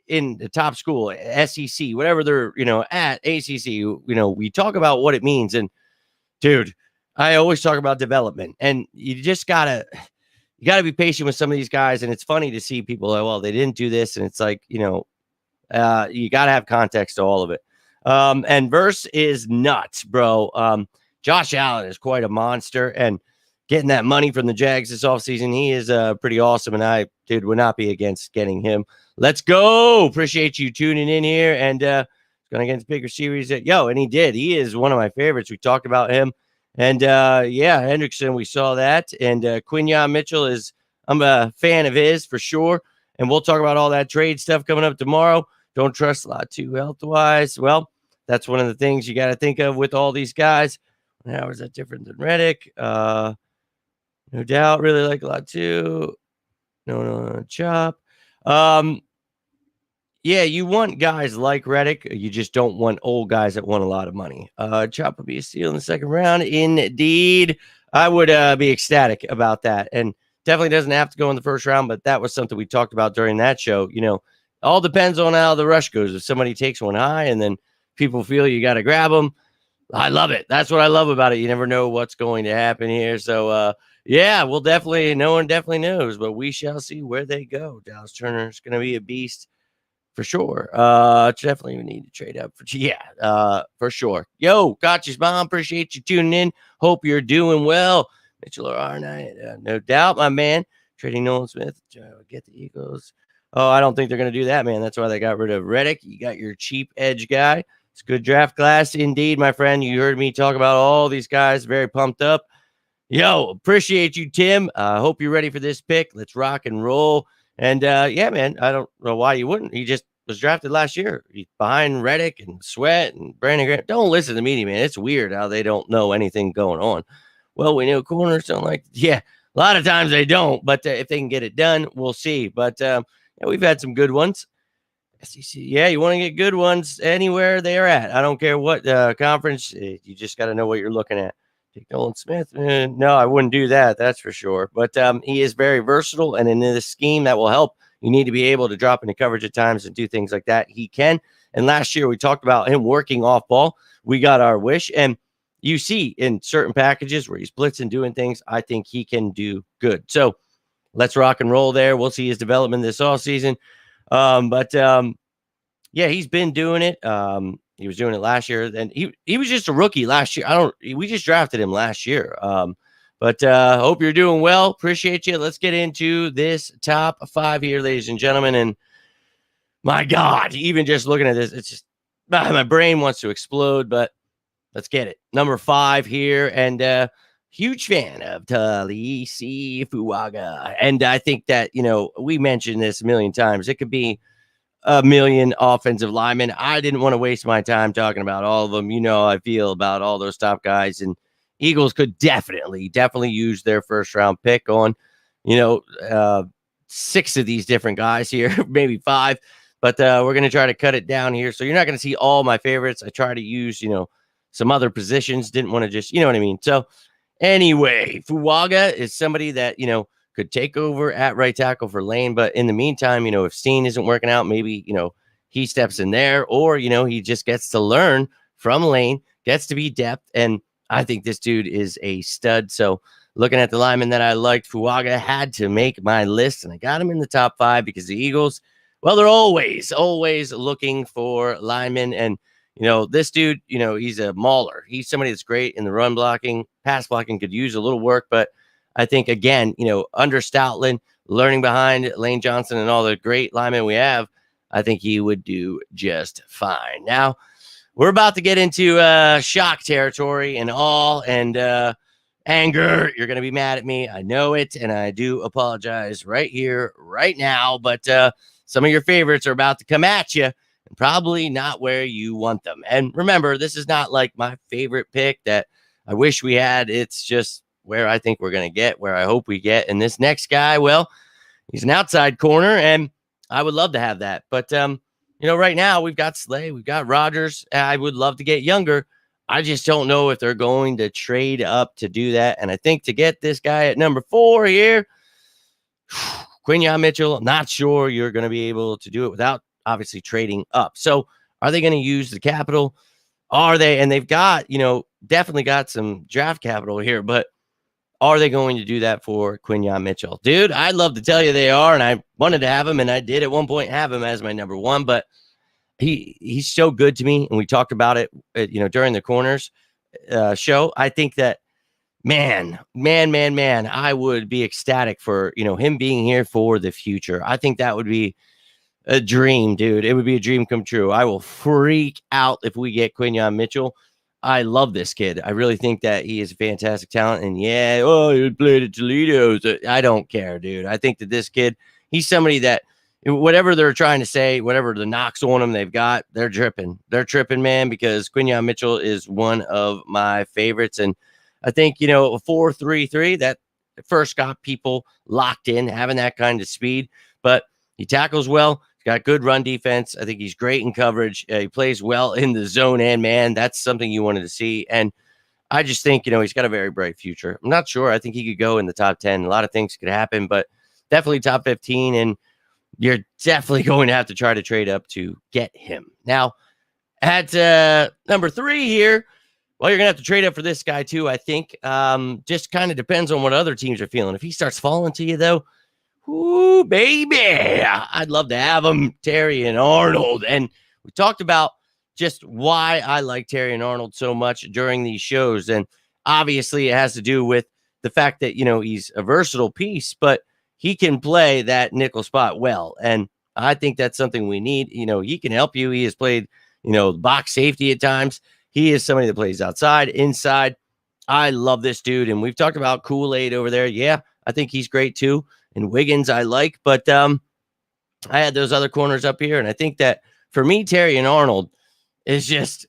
in the top school, SEC, whatever they're, at ACC, we talk about what it means. And dude, I always talk about development and you just gotta be patient with some of these guys. And it's funny to see people like, well, they didn't do this. And it's like, you got to have context to all of it. And Verse is nuts, bro. Josh Allen is quite a monster. And, getting that money from the Jags this offseason. He is pretty awesome, and I, dude, would not be against getting him. Let's go. Appreciate you tuning in here, and going against bigger series. And he did. He is one of my favorites. We talked about him. And, Hendrickson, we saw that. And Quinyon Mitchell I'm a fan of his for sure. And we'll talk about all that trade stuff coming up tomorrow. Don't trust Latu health-wise. Well, that's one of the things you got to think of with all these guys. How is that different than Reddick? No doubt. Really like Latu. No, Chop. Yeah, you want guys like Reddick. You just don't want old guys that want a lot of money. Chop would be a steal in the second round. Indeed. I would be ecstatic about that. And definitely doesn't have to go in the first round, but that was something we talked about during that show. All depends on how the rush goes. If somebody takes one high and then people feel you got to grab them, I love it. That's what I love about it. You never know what's going to happen here. So, no one definitely knows, but we shall see where they go. Dallas Turner is going to be a beast. For sure. Definitely need to trade up for sure. Yo, Gotcha's mom, appreciate you tuning in. Hope you're doing well. Mitchell or Arnett, no doubt, my man. Trading Nolan Smith, get the Eagles. Oh, I don't think they're going to do that, man. That's why they got rid of Reddick. You got your cheap edge guy. It's a good draft class indeed, my friend. You heard me talk about all these guys. Very pumped up. Yo, appreciate you, Tim. Hope you're ready for this pick. Let's rock and roll. And man, I don't know why you wouldn't. He just was drafted last year. He's behind Reddick and Sweat and Brandon Graham. Don't listen to me, man. It's weird how they don't know anything going on. Well, we know corners don't like. Yeah, a lot of times they don't. But if they can get it done, we'll see. But we've had some good ones. SEC, you want to get good ones anywhere they're at. I don't care what conference. You just got to know what you're looking at. Take Nolan Smith. No, I wouldn't do that. That's for sure. But he is very versatile, and in this scheme that will help. You need to be able to drop into coverage at times and do things like that. He can. And last year we talked about him working off ball. We got our wish, and you see in certain packages where he's blitzing, doing things. I think he can do good. So let's rock and roll there. We'll see his development this offseason. He's been doing it. He was doing it last year, and he was just a rookie last year. We just drafted him last year. Hope you're doing well. Appreciate you. Let's get into this top 5 here, ladies and gentlemen. And my God, even just looking at this, it's just my brain wants to explode, but let's get it. Number 5 here, and huge fan of Talisi Fuaga. And I think that, we mentioned this a million times. It could be a million offensive linemen. I didn't want to waste my time talking about all of them. How I feel about all those top guys, and Eagles could definitely use their first round pick on, 6 of these different guys here, maybe 5, but we're going to try to cut it down here. So you're not going to see all my favorites. I try to use, some other positions. Didn't want to just, you know what I mean? So anyway, Fuaga is somebody that, could take over at right tackle for Lane. But in the meantime, if Steen isn't working out, maybe, he steps in there, or, he just gets to learn from Lane, gets to be depth. And I think this dude is a stud. So looking at the lineman that I liked, Fuaga had to make my list, and I got him in the top 5 because the Eagles, well, they're always looking for linemen. And, this dude, he's a mauler. He's somebody that's great in the run blocking. Pass blocking could use a little work, but I think, again, under Stoutland, learning behind Lane Johnson and all the great linemen we have, I think he would do just fine. Now, we're about to get into shock territory and all, and anger. You're going to be mad at me. I know it, and I do apologize right here, right now. But some of your favorites are about to come at you, and probably not where you want them. And remember, this is not like my favorite pick that I wish we had. It's just where I think we're going to get, where I hope we get. And this next guy, well, he's an outside corner, and I would love to have that. But, right now we've got Slay, we've got Rodgers. I would love to get younger. I just don't know if they're going to trade up to do that. And I think to get this guy at number 4 here, Quinyon Mitchell, I'm not sure you're going to be able to do it without obviously trading up. So are they going to use the capital? Are they? And they've got, definitely got some draft capital here, but are they going to do that for Quinyon Mitchell? Dude, I'd love to tell you they are, and I wanted to have him, and I did at one point have him as my number 1, but he's so good to me, and we talked about it, during the Corners show. I think that man, I would be ecstatic for, him being here for the future. I think that would be a dream, dude. It would be a dream come true. I will freak out if we get Quinyon Mitchell. I love this kid. I really think that he is a fantastic talent. And yeah, he played at Toledo. I don't care, dude. I think that this kid, he's somebody that whatever they're trying to say, whatever the knocks on him they've got, they're dripping. They're tripping, man, because Quinyon Mitchell is one of my favorites. And I think, a 4.33 that first got people locked in, having that kind of speed. But he tackles well. Got good run defense. I think he's great in coverage. He plays well in the zone and man. That's something you wanted to see. And I just think, he's got a very bright future. I'm not sure. I think he could go in the top 10. A lot of things could happen, but definitely top 15. And you're definitely going to have to try to trade up to get him. Now, at number 3 here, well, you're going to have to trade up for this guy too, I think. Just kind of depends on what other teams are feeling. If he starts falling to you, though, ooh, baby, I'd love to have him, Terry and Arnold. And we talked about just why I like Terry and Arnold so much during these shows. And obviously it has to do with the fact that, he's a versatile piece, but he can play that nickel spot well. And I think that's something we need. He can help you. He has played, box safety at times. He is somebody that plays outside, inside. I love this dude. And we've talked about Kool-Aid over there. Yeah, I think he's great too. And Wiggins, I like, but I had those other corners up here, and I think that for me, Terry and Arnold is just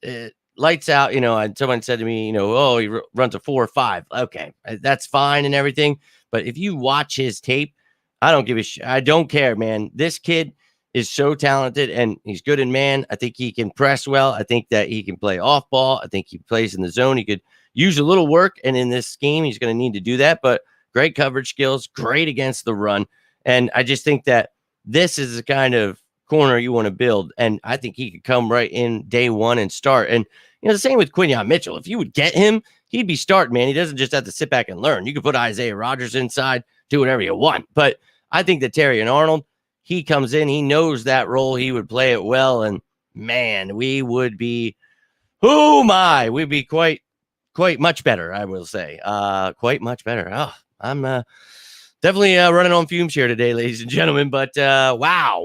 lights out. And someone said to me, he runs a 4.5. Okay, that's fine and everything, but if you watch his tape, I don't give a shit. I don't care, man. This kid is so talented, and he's good in man. I think he can press well. I think that he can play off ball. I think he plays in the zone. He could use a little work, and in this scheme, he's going to need to do that, but great coverage skills, great against the run. And I just think that this is the kind of corner you want to build. And I think he could come right in day one and start. And, the same with Quinyon Mitchell. If you would get him, he'd be starting, man. He doesn't just have to sit back and learn. You could put Isaiah Rodgers inside, do whatever you want. But I think that Terry and Arnold, he comes in, he knows that role. He would play it well. And, man, we would be, we'd be quite much better, I will say. Quite much better. Oh, I'm definitely running on fumes here today, ladies and gentlemen. But wow.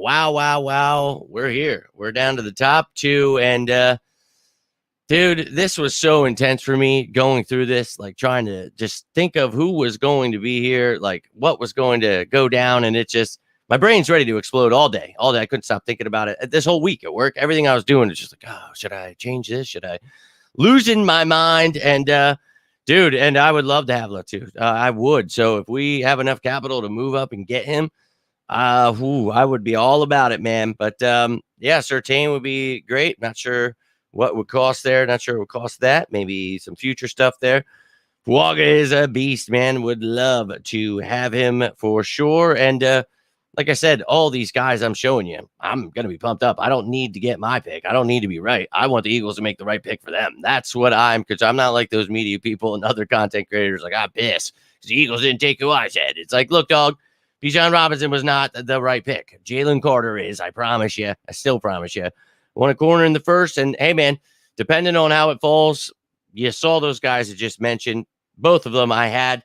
We're here. We're down to the top 2. And, dude, this was so intense for me going through this, like trying to just think of who was going to be here, like what was going to go down. And it just, my brain's ready to explode all day. I couldn't stop thinking about it. This whole week at work, everything I was doing is just like, oh, should I change this? Should I losing my mind? And, dude, and I would love to have Latu. I would. So if we have enough capital to move up and get him, I would be all about it, man. But yeah, Surtain would be great. Not sure what would cost there. Not sure what would cost that. Maybe some future stuff there. Fuaga is a beast, man. Would love to have him for sure. And like I said, all these guys I'm showing you, I'm going to be pumped up. I don't need to get my pick. I don't need to be right. I want the Eagles to make the right pick for them. That's what because I'm not like those media people and other content creators. Like, I'm pissed because the Eagles didn't take who I said. It's like, look, dog, Bijan Robinson was not the right pick. Jalen Carter is, I promise you. I still promise you. Want a corner in the first. And, hey, man, depending on how it falls, you saw those guys I just mentioned. Both of them I had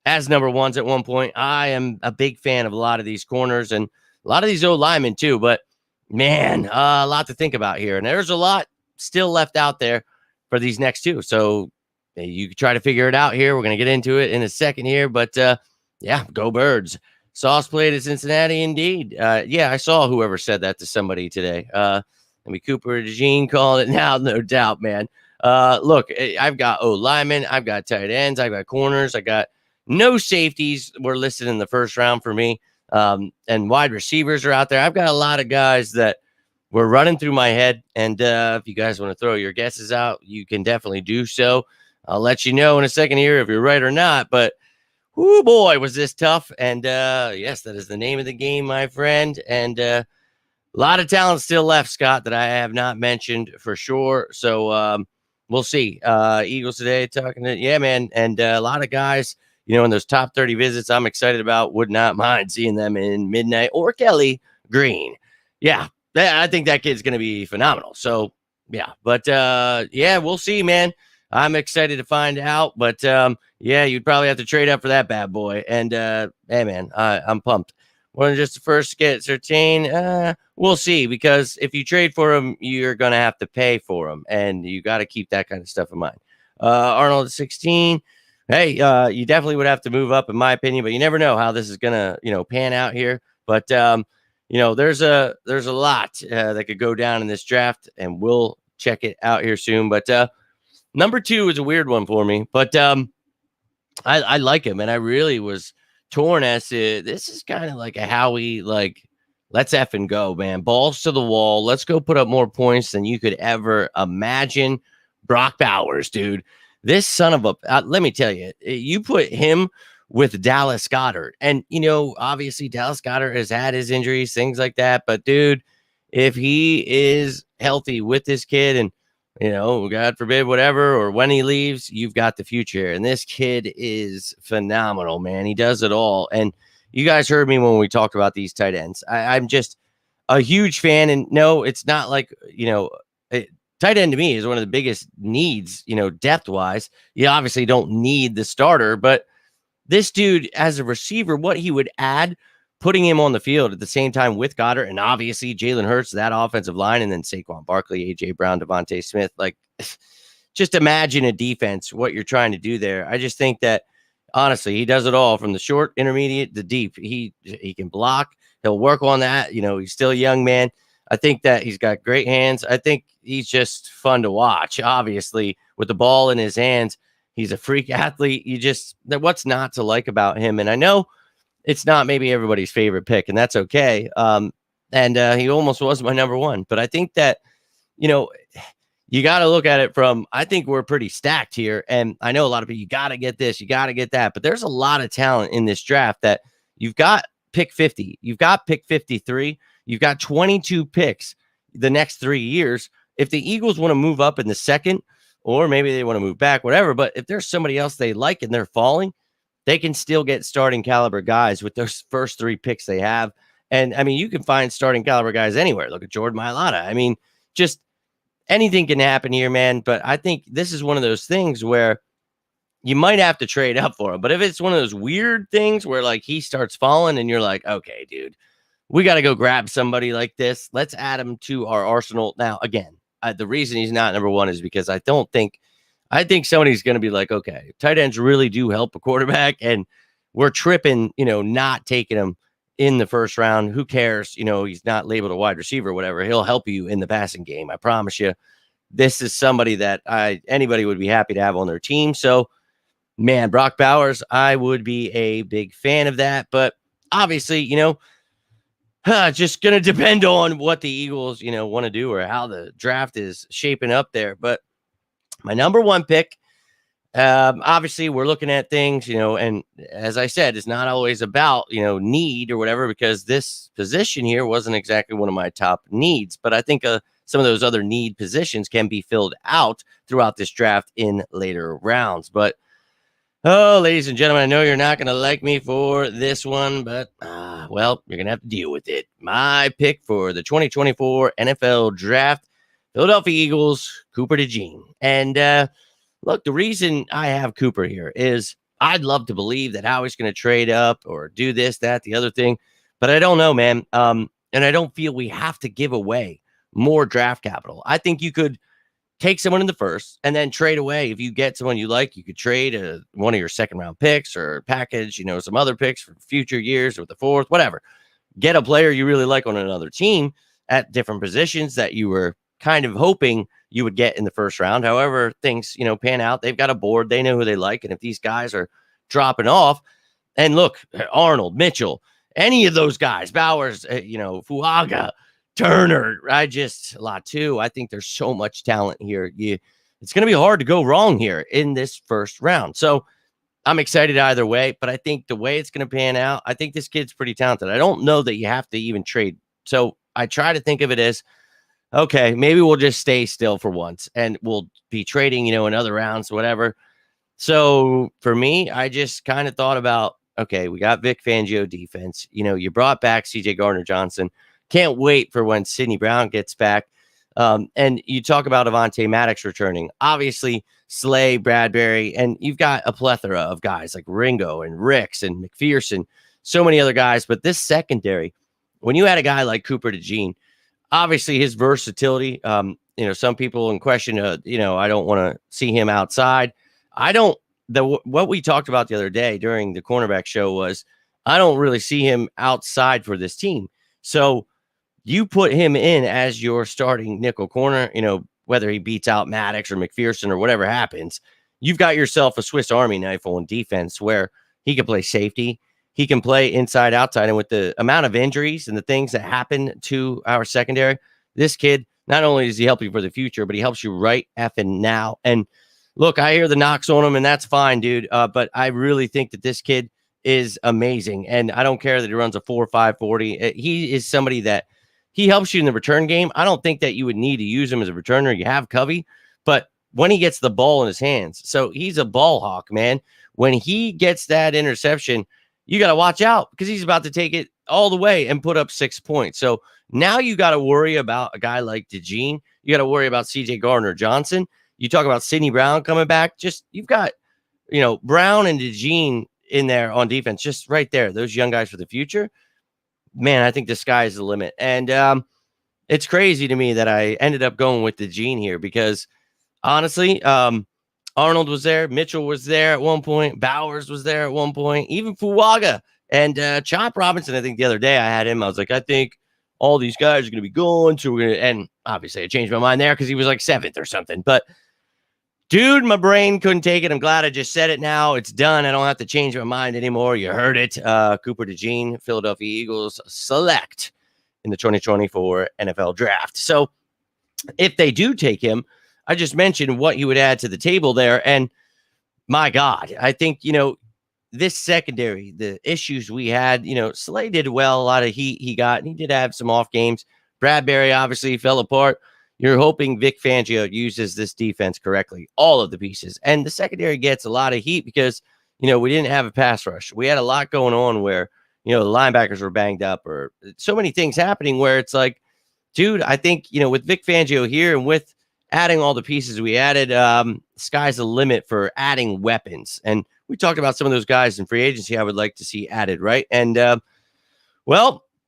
as number ones at one point. I am a big fan of a lot of these corners and a lot of these old linemen too, but man, a lot to think about here. And there's a lot still left out there for these next 2. So you can try to figure it out here. We're going to get into it in a second here, but yeah, go Birds. Sauce played at Cincinnati indeed. Yeah, I saw whoever said that to somebody today. Cooper DeJean calling it now, no doubt, man. Look, I've got linemen, I've got tight ends, I've got corners, I got no safeties were listed in the first round for me. And wide receivers are out there. I've got a lot of guys that were running through my head. And if you guys want to throw your guesses out, you can definitely do so. I'll let you know in a second here if you're right or not. But, oh boy, was this tough. And yes, that is the name of the game, my friend. And a lot of talent still left, Scott, that I have not mentioned for sure. So we'll see. Eagles today talking to, yeah, man. And a lot of guys, in those top 30 visits I'm excited about, would not mind seeing them in Midnight or Kelly Green. Yeah, I think that kid's going to be phenomenal. So, yeah. But, yeah, we'll see, man. I'm excited to find out. But yeah, you'd probably have to trade up for that bad boy. And hey, man, I'm pumped. When just the first get Certain, we'll see. Because if you trade for him, you're gonna have to pay for him, and you got to keep that kind of stuff in mind. Arnold at 16. Hey, you definitely would have to move up, in my opinion. But you never know how this is gonna, pan out here. But there's a lot that could go down in this draft, and we'll check it out here soon. But number 2 is a weird one for me, but I like him, and I really was torn as to this is kind of like a Howie, like, let's effing go, man. Balls to the wall. Let's go put up more points than you could ever imagine. Brock Bowers, dude. This son of a, let me tell you, you put him with Dallas Goedert, and obviously Dallas Goedert has had his injuries, things like that. But dude, if he is healthy with this kid, and God forbid, whatever, or when he leaves, you've got the future. And this kid is phenomenal, man. He does it all. And you guys heard me when we talked about these tight ends. I'm just a huge fan. And no, it's not like, tight end to me is one of the biggest needs, depth wise. You obviously don't need the starter, but this dude as a receiver, what he would add, putting him on the field at the same time with Goddard and obviously Jalen Hurts, that offensive line, and then Saquon Barkley, A.J. Brown, Devontae Smith. Like, just imagine a defense, what you're trying to do there. I just think that, honestly, he does it all from the short, intermediate, to deep. He can block. He'll work on that. He's still a young man. I think that he's got great hands. I think he's just fun to watch, obviously, with the ball in his hands. He's a freak athlete. What's not to like about him? And I know it's not maybe everybody's favorite pick, and that's okay. And he almost was my number 1. But I think that, you got to look at it from, I think we're pretty stacked here. And I know a lot of people, you got to get this, you got to get that. But there's a lot of talent in this draft that you've got pick 50. You've got pick 53. You've got 22 picks the next 3 years. If the Eagles want to move up in the second, or maybe they want to move back, whatever. But if there's somebody else they like and they're falling, they can still get starting caliber guys with those first 3 picks they have. And I mean, you can find starting caliber guys anywhere. Look at Jordan Mailata. I mean, just anything can happen here, man. But I think this is one of those things where you might have to trade up for him. But if it's one of those weird things where like he starts falling and you're like, okay, dude, we got to go grab somebody like this. Let's add him to our arsenal. Now, again, the reason he's not number 1 is because I think somebody's going to be like, okay, tight ends really do help a quarterback, and we're tripping, not taking him in the first round. Who cares? He's not labeled a wide receiver or whatever. He'll help you in the passing game. I promise you. This is somebody that anybody would be happy to have on their team. So, man, Brock Bowers, I would be a big fan of that. But obviously, just going to depend on what the Eagles, want to do or how the draft is shaping up there. But my number 1 pick, obviously we're looking at things, and as I said, it's not always about, need or whatever, because this position here wasn't exactly one of my top needs. But I think some of those other need positions can be filled out throughout this draft in later rounds. But oh, ladies and gentlemen, I know you're not going to like me for this one, but, well, you're going to have to deal with it. My pick for the 2024 NFL Draft, Philadelphia Eagles, Cooper DeJean. And look, the reason I have Cooper here is I'd love to believe that Howie's going to trade up or do this, that, the other thing, but I don't know, man. And I don't feel we have to give away more draft capital. I think you could take someone in the first and then trade away. If you get someone you like, you could trade one of your second round picks or package, some other picks for future years or the fourth, whatever. Get a player you really like on another team at different positions that you were kind of hoping you would get in the first round. However, things, pan out. They've got a board. They know who they like. And if these guys are dropping off, and look, Arnold, Mitchell, any of those guys, Bowers, Fuaga, Turner, Latu. I think there's so much talent here. It's going to be hard to go wrong here in this first round. So I'm excited either way, but I think the way it's going to pan out, I think this kid's pretty talented. I don't know that you have to even trade. So I try to think of it as, okay, maybe we'll just stay still for once and we'll be trading, in other rounds, whatever. So for me, I just kind of thought about, okay, we got Vic Fangio defense. You brought back CJ Gardner-Johnson. Can't wait for when Sidney Brown gets back. And you talk about Avonte Maddox returning. Obviously, Slay, Bradbury, and you've got a plethora of guys like Ringo and Ricks and McPherson, so many other guys. But this secondary, when you had a guy like Cooper DeJean, obviously his versatility, some people in question, I don't want to see him outside. I don't, what we talked about the other day during the cornerback show was I don't really see him outside for this team. So you put him in as your starting nickel corner, whether he beats out Maddox or McPherson or whatever happens, you've got yourself a Swiss Army knife on defense where he can play safety. He can play inside, outside. And with the amount of injuries and the things that happen to our secondary, this kid, not only does he help you for the future, but he helps you right effing now. And look, I hear the knocks on him, and that's fine, dude. But I really think that this kid is amazing. And I don't care that he runs a 4.5 40. He is somebody that he helps you in the return game. I don't think that you would need to use him as a returner. You have Covey, but when he gets the ball in his hands, so he's a ball hawk, man. When he gets that interception, you got to watch out because he's about to take it all the way and put up 6 points. So now you got to worry about a guy like DeJean. You got to worry about CJ Gardner-Johnson. You talk about Sidney Brown coming back. Just you've got, Brown and DeJean in there on defense, just right there. Those young guys for the future. Man, I think the sky is the limit. And it's crazy to me that I ended up going with DeJean here because honestly, Arnold was there. Mitchell was there at one point. Bowers was there at one point. Even Fuaga and Chop Robinson. I think the other day I had him. I was like, I think all these guys are going to be going. So we're going to, and obviously I changed my mind there because he was like 7th or something. But dude, my brain couldn't take it. I'm glad I just said it now. It's done. I don't have to change my mind anymore. You heard it. Cooper DeJean, Philadelphia Eagles select in the 2024 NFL draft. So if they do take him, I just mentioned what you would add to the table there. And my God, I think, this secondary, the issues we had, Slay did well. A lot of heat he got, and he did have some off games. Bradbury obviously fell apart. You're hoping Vic Fangio uses this defense correctly, all of the pieces. And the secondary gets a lot of heat because, we didn't have a pass rush. We had a lot going on where, the linebackers were banged up or so many things happening where it's like, dude, I think, with Vic Fangio here and with adding all the pieces we added, sky's the limit for adding weapons. And we talked about some of those guys in free agency I would like to see added, right? And,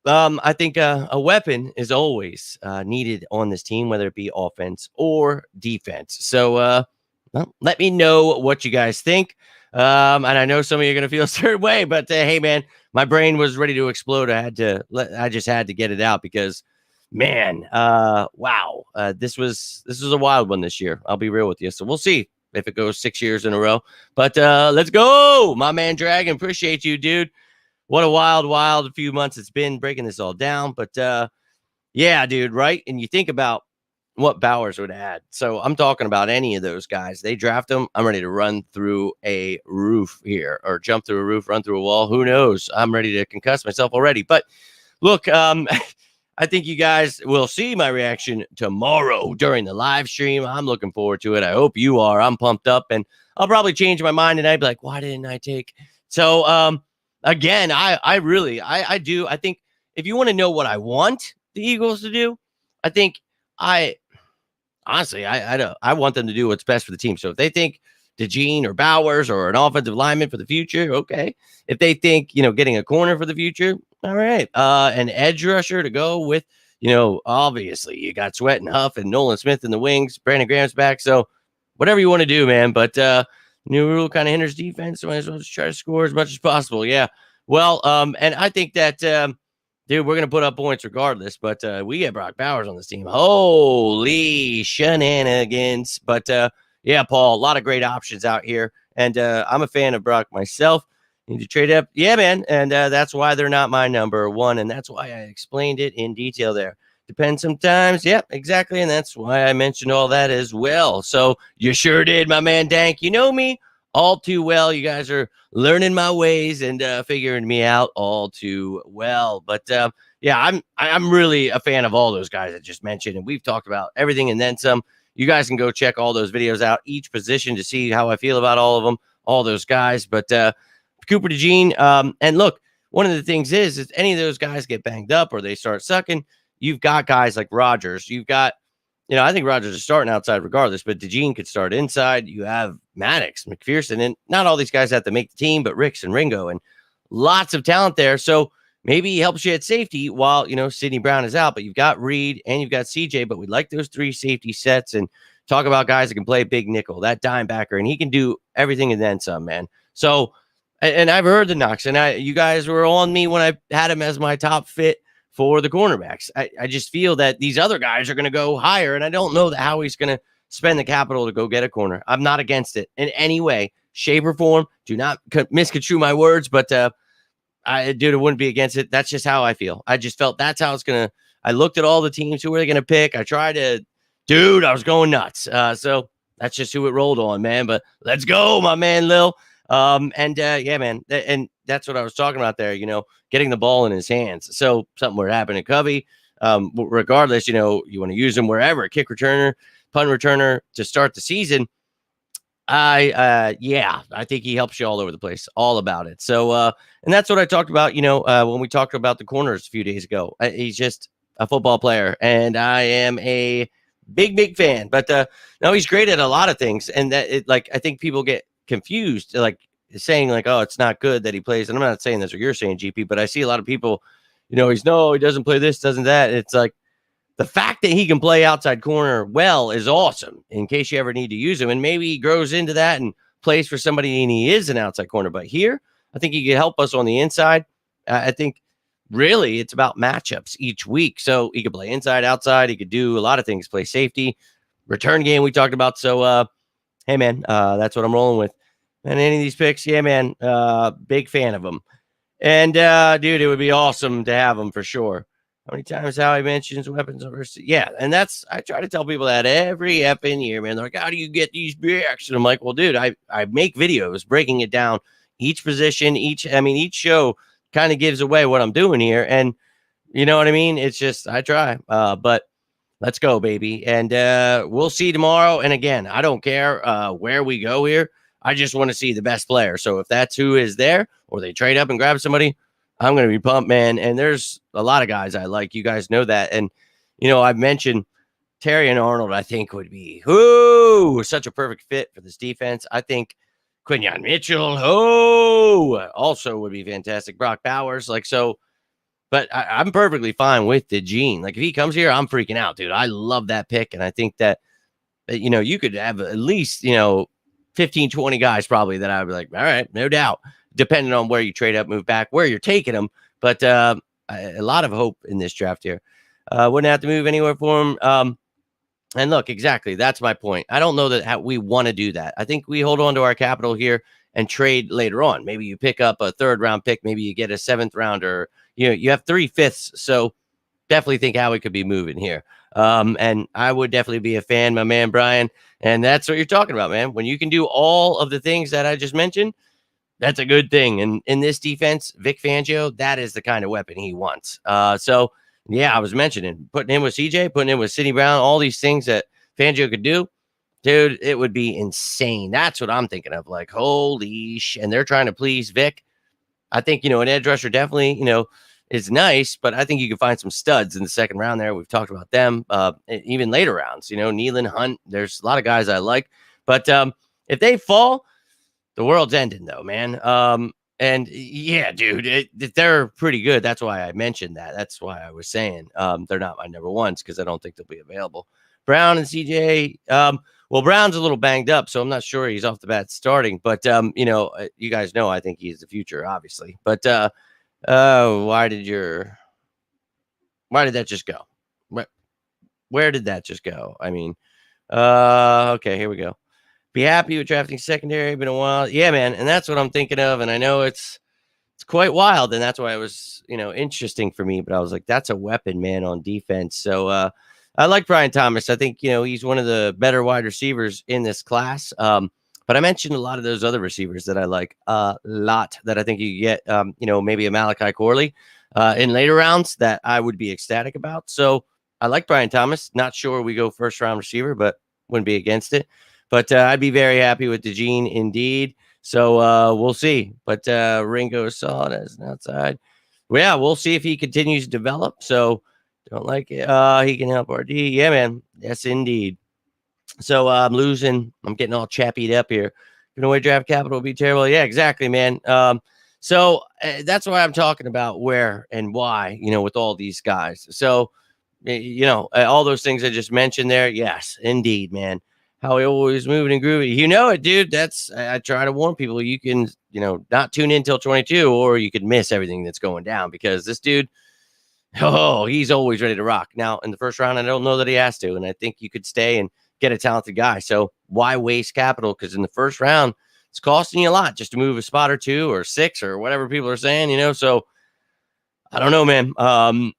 I think a weapon is always needed on this team, whether it be offense or defense. So let me know what you guys think. And I know some of you are going to feel a certain way, but hey, man, my brain was ready to explode. I just had to get it out because, man, wow, this was a wild one this year. I'll be real with you. So we'll see if it goes 6 years in a row. But let's go, my man Dragon. Appreciate you, dude. What a wild few months it's been breaking this all down. But yeah, dude, right? And you think about what Bowers would add. So I'm talking about any of those guys. They draft them. I'm ready to run through a roof here or jump through a roof, run through a wall. Who knows? I'm ready to concuss myself already. But look, I think you guys will see my reaction tomorrow during the live stream. I'm looking forward to it. I hope you are. I'm pumped up, and I'll probably change my mind and I'd be like, why didn't I take? So, again, I really do. I think if you want to know what I want the Eagles to do, I think honestly, I want them to do what's best for the team. So if they think DeJean or Bowers or an offensive lineman for the future, okay. If they think, getting a corner for the future, all right. An edge rusher to go with, obviously you got Sweat and Huff and Nolan Smith in the wings. Brandon Graham's back. So whatever you want to do, man. But new rule kind of hinders defense. So might as well just try to score as much as possible. Yeah. Well, and I think that, dude, we're going to put up points regardless. But we get Brock Bowers on this team. Holy shenanigans. But yeah, Paul, a lot of great options out here. And I'm a fan of Brock myself. Need to trade up. Yeah, man. And that's why they're not my number one. And that's why I explained it in detail there. Depends sometimes. Yep, exactly. And that's why I mentioned all that as well. So you sure did, my man Dank. You know me all too well. You guys are learning my ways and figuring me out all too well. But yeah, I'm really a fan of all those guys I just mentioned. And we've talked about everything and then some. You guys can go check all those videos out, each position, to see how I feel about all of them, all those guys. But Cooper DeJean, and look, one of the things is if any of those guys get banged up or they start sucking, you've got guys like Rodgers. You've got I think Rodgers is starting outside regardless, but DeJean could start inside. You have Maddox, McPherson, and not all these guys have to make the team, but Ricks and Ringo, and lots of talent there. So maybe he helps you at safety while, Sidney Brown is out, but you've got Reed and you've got CJ, but we like those three safety sets and talk about guys that can play big nickel, that dime backer, and he can do everything and then some, man. So, and I've heard the knocks, and you guys were on me when I had him as my top fit for the cornerbacks. I just feel that these other guys are going to go higher, and I don't know how he's going to spend the capital to go get a corner. I'm not against it in any way, shape, or form. Do not misconstrue my words, but I wouldn't be against it. That's just how I feel. I just felt that's how it's going to. I looked at all the teams who were they going to pick. I tried to, I was going nuts. So that's just who it rolled on, man. But let's go, my man, Lil. Yeah, man. And that's what I was talking about there, getting the ball in his hands. So something would happen to Covey. Regardless, you want to use him wherever, kick returner, punt returner to start the season. I think he helps you all over the place, all about it. So, and that's what I talked about, when we talked about the corners a few days ago. He's just a football player, and I am a big fan. But no, he's great at a lot of things, and that I think people get confused, saying oh, it's not good that he plays. And I'm not saying that's what you're saying, GP, but I see a lot of people, he doesn't play this, doesn't that. It's like the fact that he can play outside corner well is awesome in case you ever need to use him. And maybe he grows into that and plays for somebody and he is an outside corner. But here, I think he can help us on the inside. I think really it's about matchups each week. So he could play inside, outside. He could do a lot of things, play safety, return game we talked about. So, hey, man, that's what I'm rolling with. And any of these picks, yeah, man, big fan of them. And, dude, it would be awesome to have them for sure. How many times Howie mentions weapons over? Yeah, and I try to tell people that every effing year, man. They're like, how do you get these picks? And I'm like, well, dude, I make videos breaking it down, each position, each show kind of gives away what I'm doing here. And you know what I mean? It's just, I try, but let's go, baby. And we'll see tomorrow. And again, I don't care where we go here. I just want to see the best player. So if that's who is there, or they trade up and grab somebody, I'm going to be pumped, man. And there's a lot of guys I like. You guys know that. And, I've mentioned Terry and Arnold, I think would be such a perfect fit for this defense. I think Quinyon Mitchell, also would be fantastic. Brock Bowers, but I'm perfectly fine with DeJean. If he comes here, I'm freaking out, dude. I love that pick. And I think that, you could have at least, 15, 20 guys probably that I would be like, all right, no doubt, depending on where you trade up, move back, where you're taking them. But a lot of hope in this draft here. Wouldn't have to move anywhere for him. And look, exactly, that's my point. I don't know that we want to do that. I think we hold on to our capital here and trade later on. Maybe you pick up a 3rd round pick. Maybe you get a 7th rounder. You have 3 fifths. So definitely think Howie could be moving here. And I would definitely be a fan, my man, Brian. And that's what you're talking about, man. When you can do all of the things that I just mentioned, that's a good thing. And in this defense, Vic Fangio, that is the kind of weapon he wants. So, yeah, I was mentioning putting him with CJ, putting him with Sidney Brown, all these things that Fangio could do. Dude, it would be insane. That's what I'm thinking of. Holy sh! And they're trying to please Vic. I think, an edge rusher definitely, is nice, but I think you can find some studs in the 2nd round there. We've talked about them, even later rounds, Nealon, Hunt. There's a lot of guys I like, but if they fall, the world's ending though, man. And yeah, dude, they're pretty good. That's why I mentioned that. That's why I was saying they're not my number ones, because I don't think they'll be available. Brown and CJ. Well, Brown's a little banged up, so I'm not sure he's off the bat starting. But you guys know I think he's the future, obviously. But why did that just go? Where did that just go? I mean, okay, here we go. Be happy with drafting secondary. Been a while. Yeah, man. And that's what I'm thinking of. And I know it's quite wild. And that's why it was, interesting for me. But I was like, that's a weapon, man, on defense. So I like Brian Thomas. I think, he's one of the better wide receivers in this class. But I mentioned a lot of those other receivers that I like a lot, that I think you get, maybe a Malachi Corley in later rounds that I would be ecstatic about. So I like Brian Thomas. Not sure we go 1st round receiver, but wouldn't be against it. But I'd be very happy with DeJean indeed. So we'll see. But Ringo is solid as an outside. Well, yeah, we'll see if he continues to develop. So Don't like it. He can help RD. Yeah, man. Yes, indeed. So I'm losing. I'm getting all chappied up here. Giving away draft capital would be terrible. Yeah, exactly, man. So that's why I'm talking about where and why, with all these guys. So, all those things I just mentioned there. Yes, indeed, man. How he always moving and groovy. You know it, dude. I try to warn people. You can, not tune in till 22, or you could miss everything that's going down because this dude. Oh, he's always ready to rock. Now, in the first round, I don't know that he has to, and I think you could stay and get a talented guy. So why waste capital? Because in the first round, it's costing you a lot just to move a spot or two or six or whatever people are saying, So I don't know, man.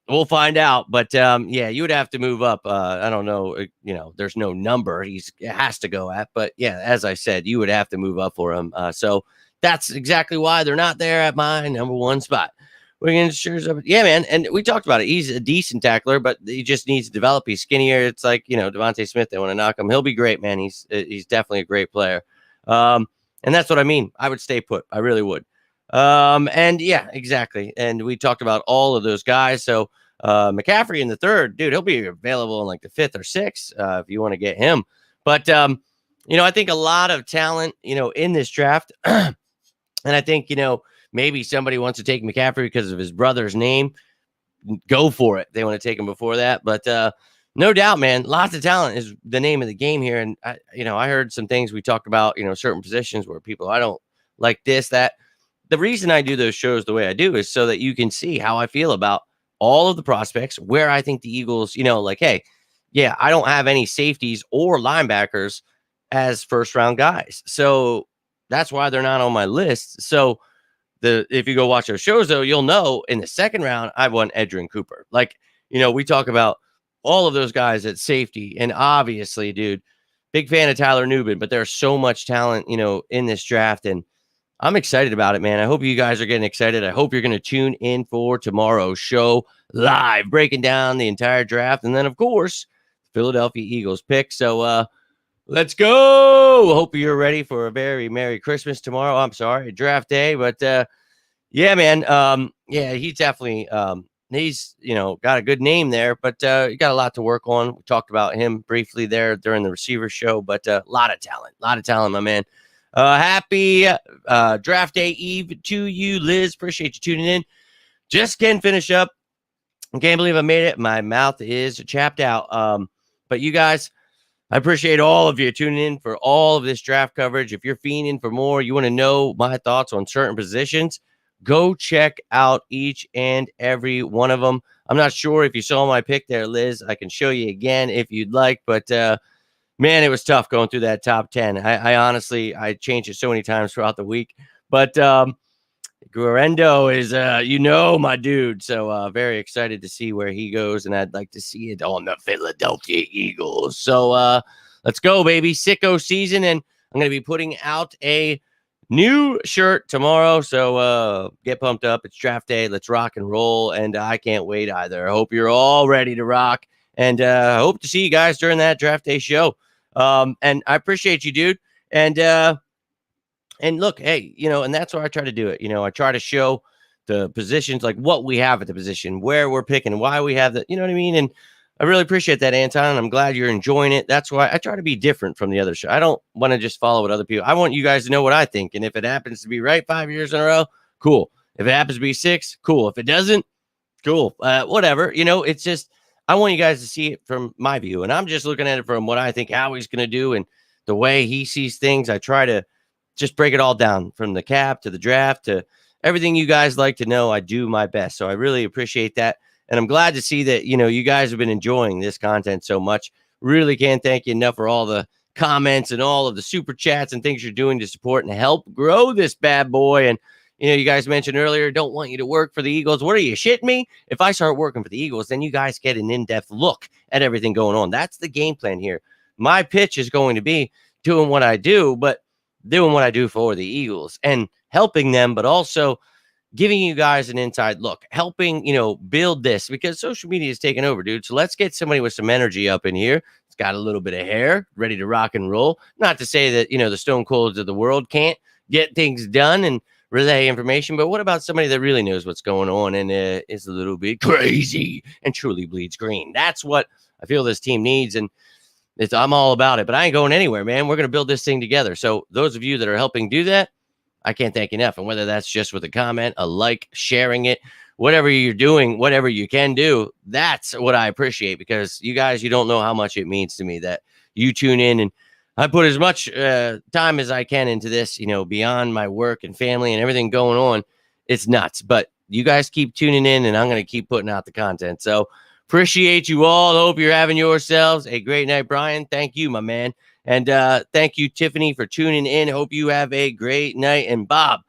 We'll find out. But yeah, you would have to move up. I don't know. There's no number it has to go at. But yeah, as I said, you would have to move up for him. So that's exactly why they're not there at my number one spot. Yeah, man. And we talked about it. He's a decent tackler, but he just needs to develop. He's skinnier. It's like, Devontae Smith, they want to knock him. He'll be great, man. He's definitely a great player. And that's what I mean. I would stay put. I really would. And yeah, exactly. And we talked about all of those guys. So McCaffrey in the third, dude, he'll be available in like the fifth or sixth if you want to get him. But, I think a lot of talent, in this draft. And I think, maybe somebody wants to take McCaffrey because of his brother's name. Go for it. They want to take him before that. But no doubt, man, lots of talent is the name of the game here. And, I heard some things we talked about, certain positions where people, I don't like this, that. The reason I do those shows the way I do is so that you can see how I feel about all of the prospects, where I think the Eagles, like, hey, yeah, I don't have any safeties or linebackers as first round guys. So that's why they're not on my list. So, if you go watch those shows, though, you'll know in the second round, I want Edgerrin Cooper. Like, we talk about all of those guys at safety. And obviously, dude, big fan of Tyler Nubin, but there's so much talent, in this draft. And I'm excited about it, man. I hope you guys are getting excited. I hope you're going to tune in for tomorrow's show live, breaking down the entire draft. And then, of course, Philadelphia Eagles pick. So, let's go. Hope you're ready for a very Merry Christmas tomorrow. I'm sorry, draft day, but yeah, man. Yeah, he's definitely he's got a good name there, but he got a lot to work on. We talked about him briefly there during the receiver show, but a lot of talent, my man. Happy draft day eve to you, Liz. Appreciate you tuning in. Just can finish up. I can't believe I made it. My mouth is chapped out. But you guys, I appreciate all of you tuning in for all of this draft coverage. If you're fiending for more, you want to know my thoughts on certain positions, go check out each and every one of them. I'm not sure if you saw my pick there, Liz. I can show you again if you'd like, but man, it was tough going through that top 10. I honestly, I changed it so many times throughout the week, but Guarendo is, my dude. So very excited to see where he goes, and I'd like to see it on the Philadelphia Eagles. So let's go, baby. Sicko season, and I'm going to be putting out a new shirt tomorrow. So get pumped up. It's draft day. Let's rock and roll, and I can't wait either. I hope you're all ready to rock, and I hope to see you guys during that draft day show. And I appreciate you, dude. And look, hey, and that's why I try to do it. I try to show the positions, like what we have at the position, where we're picking, why we have that, you know what I mean? And I really appreciate that, Anton. I'm glad you're enjoying it. That's why I try to be different from the other show. I don't want to just follow what other people. I want you guys to know what I think. And if it happens to be right 5 years in a row, cool. If it happens to be 6, cool. If it doesn't, cool. Whatever. It's just, I want you guys to see it from my view. And I'm just looking at it from what I think Howie's going to do and the way he sees things. I try to just break it all down from the cap to the draft to everything you guys like to know. I do my best. So I really appreciate that. And I'm glad to see that, you guys have been enjoying this content so much. Really can't thank you enough for all the comments and all of the super chats and things you're doing to support and help grow this bad boy. And, you guys mentioned earlier, don't want you to work for the Eagles. What are you, shitting me? If I start working for the Eagles, then you guys get an in-depth look at everything going on. That's the game plan here. My pitch is going to be doing what I do, but doing what I do for the Eagles and helping them, but also giving you guys an inside look, helping, build this, because social media is taking over, dude. So let's get somebody with some energy up in here. It's got a little bit of hair, ready to rock and roll. Not to say that, the Stone Colds of the world can't get things done and relay information, but what about somebody that really knows what's going on and is a little bit crazy and truly bleeds green? That's what I feel this team needs, and I'm all about it. But I ain't going anywhere, man. We're going to build this thing together. So those of you that are helping do that, I can't thank enough. And whether that's just with a comment, a like, sharing it, whatever you're doing, whatever you can do, that's what I appreciate, because you guys, you don't know how much it means to me that you tune in. And I put as much time as I can into this, beyond my work and family and everything going on. It's nuts. But you guys keep tuning in, and I'm going to keep putting out the content. So appreciate you all. Hope you're having yourselves a great night. Brian, thank you, my man. And thank you, Tiffany, for tuning in. Hope you have a great night. And Bob,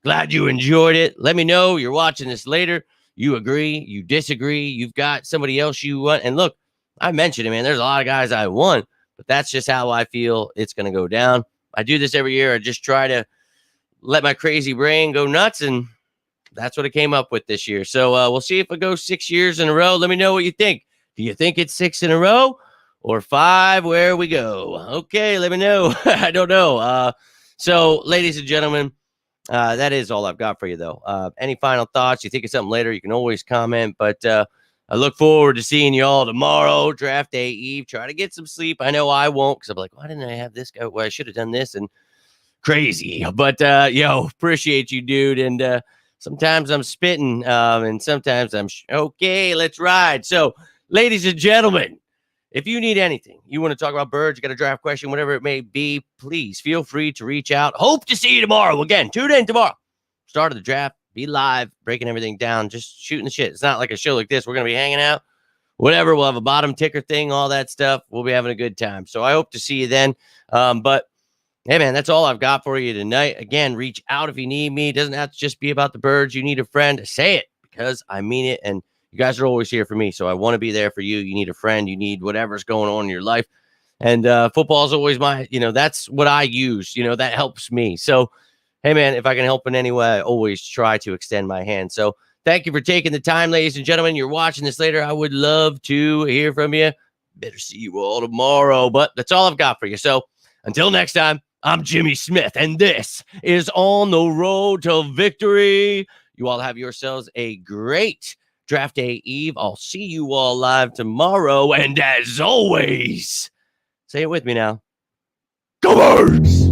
glad you enjoyed it. Let me know you're watching this later. You agree, you disagree, you've got somebody else you want. And look, I mentioned it, man. There's a lot of guys I want, but that's just how I feel it's going to go down. I do this every year. I just try to let my crazy brain go nuts, and that's what I came up with this year. So we'll see if it goes 6 years in a row. Let me know what you think. Do you think it's 6 in a row? Or 5, where we go? Okay, let me know. I don't know. So, ladies and gentlemen, that is all I've got for you, though. Any final thoughts? You think of something later, you can always comment. But I look forward to seeing you all tomorrow, draft day eve. Try to get some sleep. I know I won't, because I'm like, why didn't I have this guy? Well, I should have done this, and crazy. But, appreciate you, dude. And sometimes I'm spitting, and sometimes I'm okay, let's ride. So, ladies and gentlemen, if you need anything, you want to talk about birds, you got a draft question, whatever it may be, please feel free to reach out. Hope to see you tomorrow. Again, tune in tomorrow. Start of the draft, be live, breaking everything down, just shooting the shit. It's not like a show like this. We're going to be hanging out, whatever. We'll have a bottom ticker thing, all that stuff. We'll be having a good time. So I hope to see you then. But hey, man, that's all I've got for you tonight. Again, reach out if you need me. It doesn't have to just be about the birds. You need a friend. Say it, because I mean it. And you guys are always here for me, so I want to be there for you. You need a friend. You need whatever's going on in your life. And football is always that's what I use. That helps me. So, hey, man, if I can help in any way, I always try to extend my hand. So thank you for taking the time, ladies and gentlemen. You're watching this later. I would love to hear from you. Better see you all tomorrow. But that's all I've got for you. So until next time, I'm Jimmy Smith, and this is On the Road to Victory. You all have yourselves a great draft day eve. I'll see you all live tomorrow. And as always, say it with me now. Go Birds!